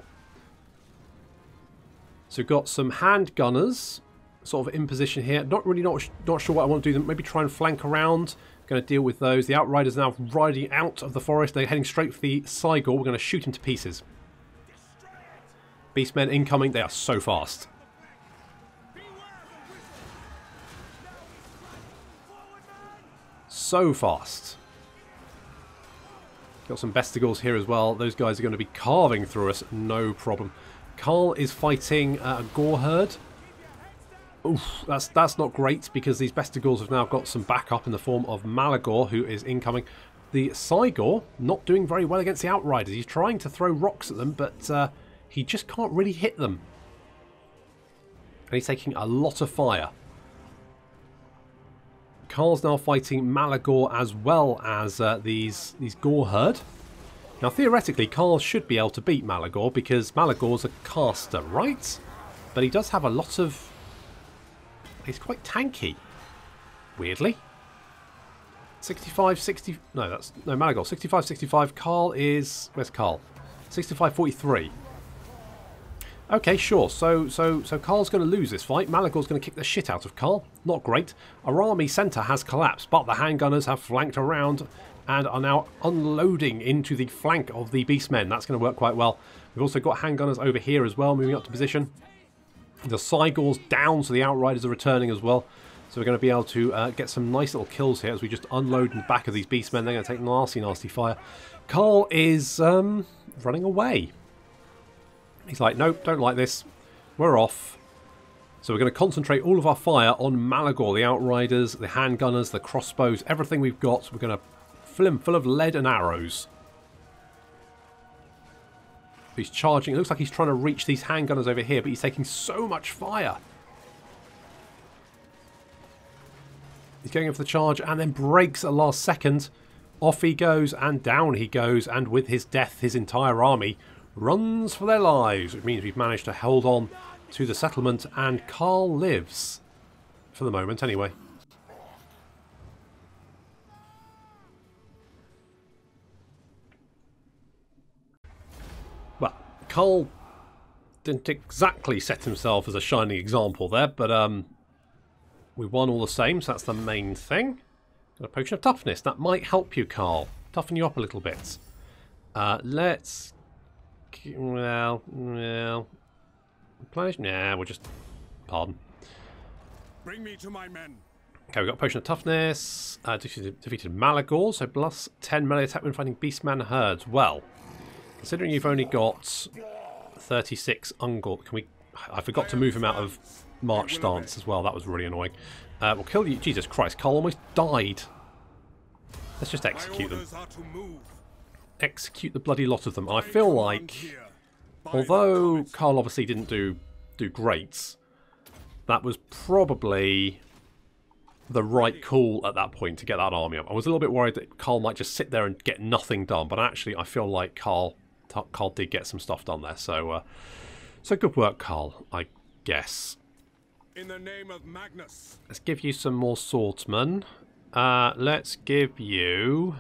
So we've got some handgunners sort of in position here. Not sure what I want to do. Maybe try and flank around. Going to deal with those. The Outriders now riding out of the forest. They're heading straight for the Cygor. We're going to shoot him to pieces. Beastmen incoming. They are so fast. So fast. Got some Bestigors here as well. Those guys are going to be carving through us. No problem. Karl is fighting a Gore herd. Oof, that's not great because these Bestigors have now got some backup in the form of Malagor, who is incoming. The Cygor not doing very well against the Outriders. He's trying to throw rocks at them, but he just can't really hit them. And he's taking a lot of fire. Karl's now fighting Malagor as well as these Gore herd. Now, theoretically, Karl should be able to beat Malagor because Malagor's a caster, right? But he does have a lot of... He's quite tanky, weirdly. 65, 60... No, that's... No, Malagor. 65, 65. Karl is... Where's Karl? 65, 43. Okay, sure. So Karl's going to lose this fight. Malagor's going to kick the shit out of Karl. Not great. Our army centre has collapsed, but the handgunners have flanked around and are now unloading into the flank of the beastmen. That's going to work quite well. We've also got handgunners over here as well, moving up to position. The Cygor's down, so the Outriders are returning as well. So we're going to be able to get some nice little kills here as we just unload in the back of these beastmen. They're going to take nasty, nasty fire. Karl is running away. He's like, nope, don't like this. We're off. So we're going to concentrate all of our fire on Malagor, the Outriders, the handgunners, the crossbows, everything we've got. We're going to fill him full of lead and arrows. He's charging. It looks like he's trying to reach these handgunners over here, but he's taking so much fire. He's going in for the charge and then breaks at the last second. Off he goes and down he goes, and with his death, his entire army runs for their lives. It means we've managed to hold on to the settlement, and Karl lives. For the moment, anyway. Well, Karl didn't exactly set himself as a shining example there, but we won all the same, so that's the main thing. Got a potion of toughness. That might help you, Karl. Toughen you up a little bit. Let's... Well, replenish? Nah, we'll just... Pardon. Bring me to my men. Okay, we've got a potion of toughness. Defeated Malagor, so plus 10 melee attack when fighting beastman herds. Well, considering you've only got 36 Ungor, can we... I forgot to move him out of march stance as well. That was really annoying. We'll kill you. Jesus Christ, Karl almost died. Let's just execute them. Execute the bloody lot of them. I feel like, although Karl obviously didn't do great, that was probably the right call at that point to get that army up. I was a little bit worried that Karl might just sit there and get nothing done, but actually I feel like Karl did get some stuff done there. So, so good work, Karl, I guess. In the name of Magnus. Let's give you some more swordsmen. Let's give you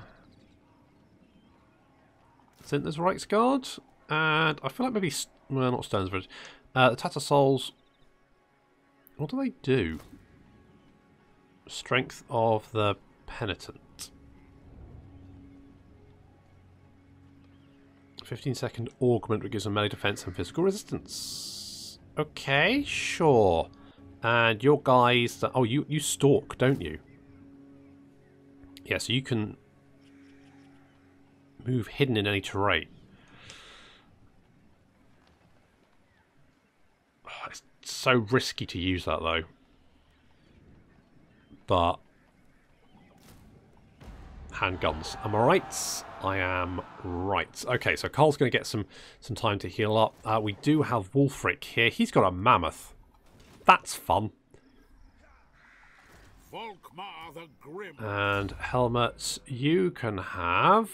Zinter's Rights Guard, and I feel like maybe, well, not Stones Village. The Tattersalls, what do they do? Strength of the Penitent. 15-second augment, which gives them melee defense and physical resistance. Okay, sure. And your guys, oh, you stalk, don't you? Yeah, so you can move hidden in any terrain. Oh, it's so risky to use that, though. But handguns. Am I right? I am right. Okay, so Karl's going to get some time to heal up. We do have Wulfric here. He's got a mammoth. That's fun. And helmets, you can have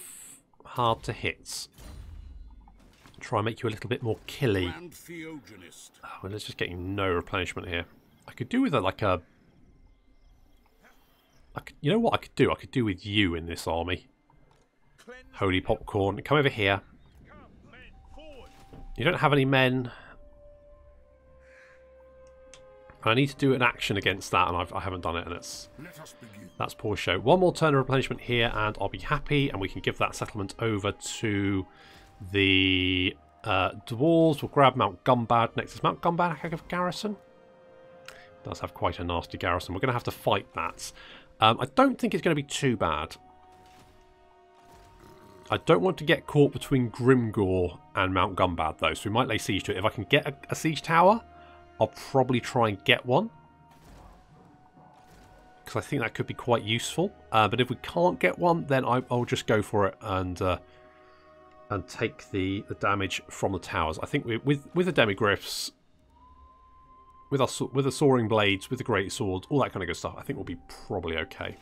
hard to hit. Try and make you a little bit more killy. Oh, well, let's just get you no replenishment here. I could do with you know what I could do? I could do with you in this army. Holy popcorn, come over here. You don't have any men. I need to do an action against that, and I haven't done it, and that's poor show. One more turn of replenishment here, and I'll be happy, and we can give that settlement over to the dwarves. We'll grab Mount Gumbad next. Is Mount Gumbad a garrison? It does have quite a nasty garrison. We're going to have to fight that. I don't think it's going to be too bad. I don't want to get caught between Grimgor and Mount Gumbad, though, so we might lay siege to it. If I can get a siege tower, I'll probably try and get one, because I think that could be quite useful. But if we can't get one, then I'll just go for it and take the damage from the towers. I think with the demigryphs, with the soaring blades, with the great swords, all that kind of good stuff, I think we'll be probably okay.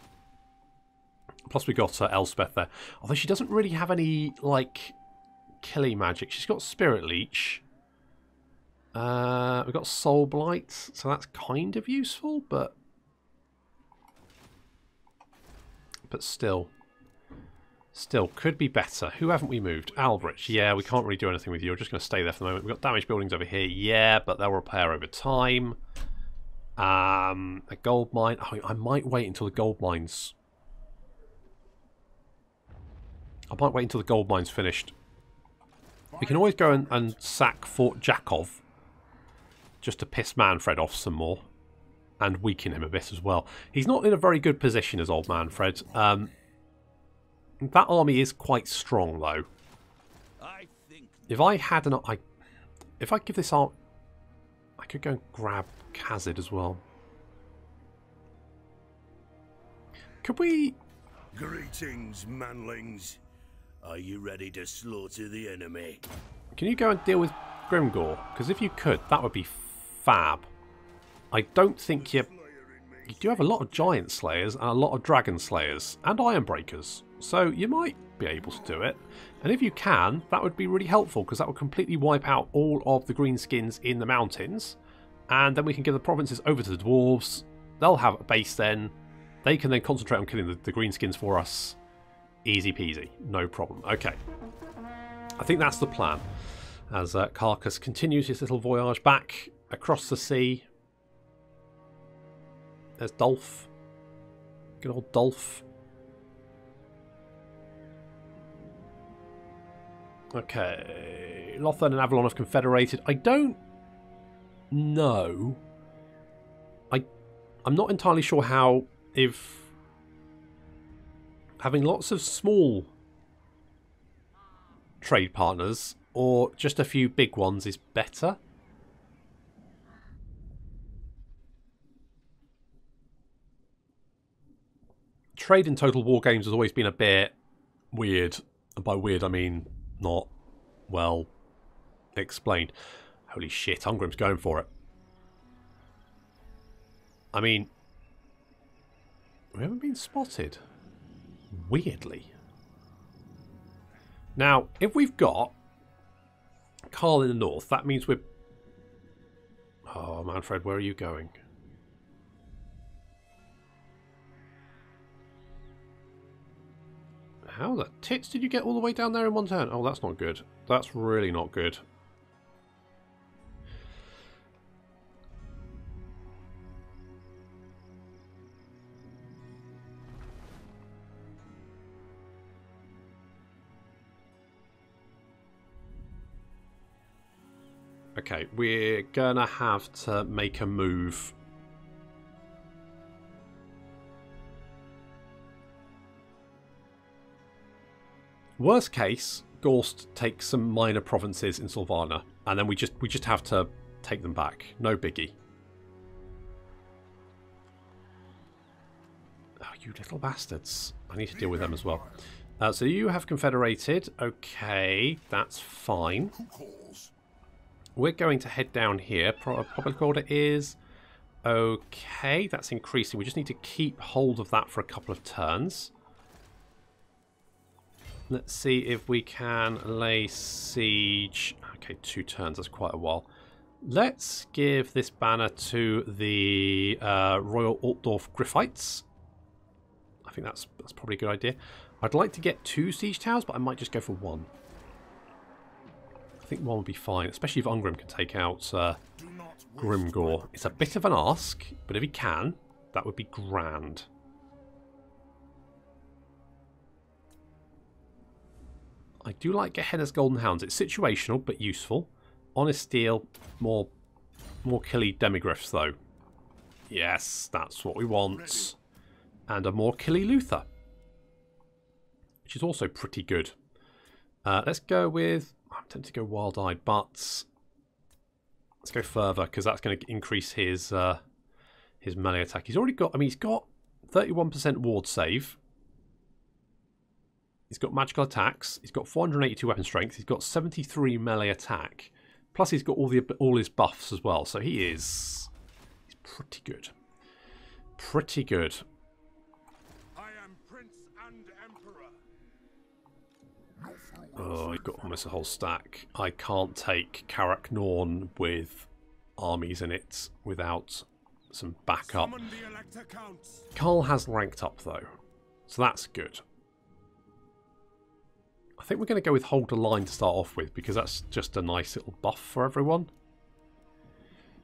Plus we got Elspeth there. Although she doesn't really have any, like, killing magic. She's got Spirit Leech. We've got Soul Blight, so that's kind of useful, but still could be better. Who haven't we moved? Albrecht. Yeah, we can't really do anything with you. We're just going to stay there for the moment. We've got damaged buildings over here. Yeah, but they'll repair over time. A gold mine. Oh, I might wait until the gold mines. I might wait until the gold mine's finished. We can always go and sack Fort Jakov just to piss Manfred off some more and weaken him a bit as well. He's not in a very good position as old Manfred. That army is quite strong though. If I had an... if I give this army... I could go and grab Khazid as well. Could we... Greetings, manlings. Are you ready to slaughter the enemy? Can you go and deal with Grimgor? Because if you could, that would be fab. I don't think you do have a lot of Giant Slayers and a lot of Dragon Slayers and Iron Breakers. So you might be able to do it. And if you can, that would be really helpful because that would completely wipe out all of the greenskins in the mountains. And then we can give the provinces over to the dwarves. They'll have a base then. They can then concentrate on killing the greenskins for us. Easy peasy. No problem. Okay. I think that's the plan. As Carcass continues his little voyage back across the sea. There's Dolph. Good old Dolph. Okay. Lothir and Avalon have confederated. I don't know. I'm not entirely sure how... if having lots of small trade partners or just a few big ones is better. Trade in Total War games has always been a bit weird. And by weird I mean not well explained. Holy shit, Ungrim's going for it. I mean, we haven't been spotted. Weirdly. Now, if we've got Karl in the north, that means we're... Oh, Manfred, where are you going? How the tits did you get all the way down there in one turn? Oh, that's not good. That's really not good. Okay, we're gonna have to make a move. Worst case, Gorst takes some minor provinces in Sylvana, and then we just have to take them back. No biggie. Oh, you little bastards! I need to deal with them as well. So you have confederated. Okay, that's fine. We're going to head down here. Public order is okay. That's increasing. We just need to keep hold of that for a couple of turns. Let's see if we can lay siege. Okay, 2 turns. That's quite a while. Let's give this banner to the Royal Altdorf Griffites. I think that's probably a good idea. I'd like to get 2 siege towers, but I might just go for 1. I think 1 would be fine, especially if Ungrim can take out Grimgor. It's a bit of an ask, but if he can, that would be grand. I do like Gehenna's Golden Hounds. It's situational, but useful. Honest Steel, more killy Demigryphs, though. Yes, that's what we want. And a more killy Lothir, which is also pretty good. Let's go with... I'm tempted to go Wild-Eyed, but let's go further, because that's going to increase his melee attack. He's already got... I mean, he's got 31% ward save. He's got magical attacks. He's got 482 weapon strength. He's got 73 melee attack. Plus, he's got all his buffs as well. So he's pretty good. Pretty good. I am Prince Oh, you've got almost a whole stack. I can't take Karak Norn with armies in it without some backup. Carl has ranked up though, so that's good. I think we're going to go with Hold the Line to start off with because that's just a nice little buff for everyone.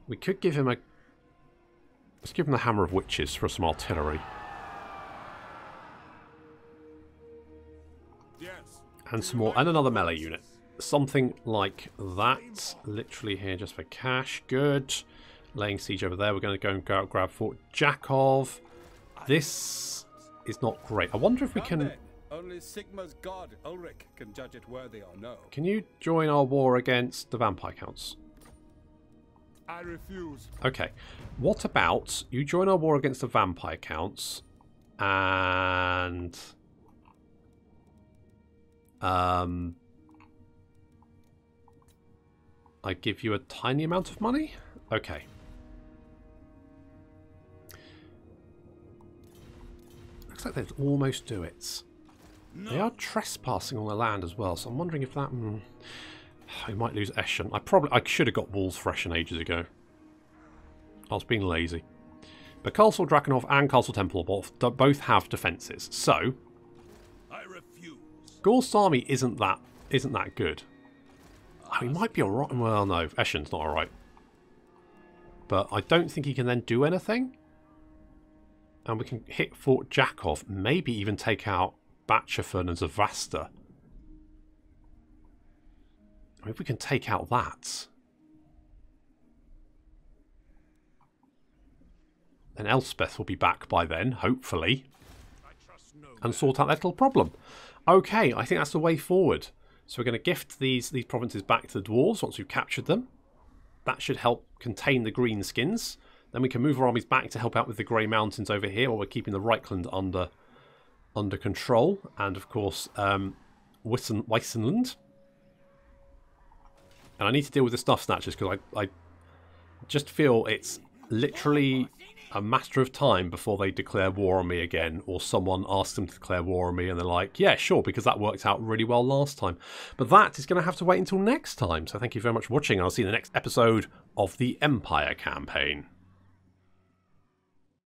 We could give him a... Let's give him the Hammer of Witches for some artillery. And some more, and another melee unit. Something like that. Literally here just for cash. Good. Laying siege over there. We're going to go and go out, grab Fort Jakov. This is not great. I wonder if we can... Only Sigma's god, Ulrich, can judge it worthy or no. Can you join our war against the Vampire Counts? I refuse. Okay. What about you join our war against the Vampire Counts and... I give you a tiny amount of money? Okay. Looks like they'd almost do it. No. They are trespassing on their land as well, so I'm wondering if that... we might lose Eschen. I should have got walls for Eschen ages ago. I was being lazy. But Castle Drakenhof and Castle Tempelhof both have defences, so... Gaul's army isn't that good. Oh, he might be alright. Well, no, Eschen's not alright. But I don't think he can then do anything. And we can hit Fort Jakov, maybe even take out Batchafen and Zavasta. I mean, if we can take out that, then Elspeth will be back by then, hopefully, and sort out that little problem. Okay, I think that's the way forward. So we're going to gift these provinces back to the dwarves once we've captured them. That should help contain the greenskins. Then we can move our armies back to help out with the Grey Mountains over here, while we're keeping the Reichland under control. And of course, Weissenland. And I need to deal with the Snuff Snatchers because I just feel it's literally a matter of time before they declare war on me again, or someone asks them to declare war on me and they're like, yeah, sure, because that worked out really well last time. But that is going to have to wait until next time. So thank you very much for watching, and I'll see you in the next episode of the Empire campaign.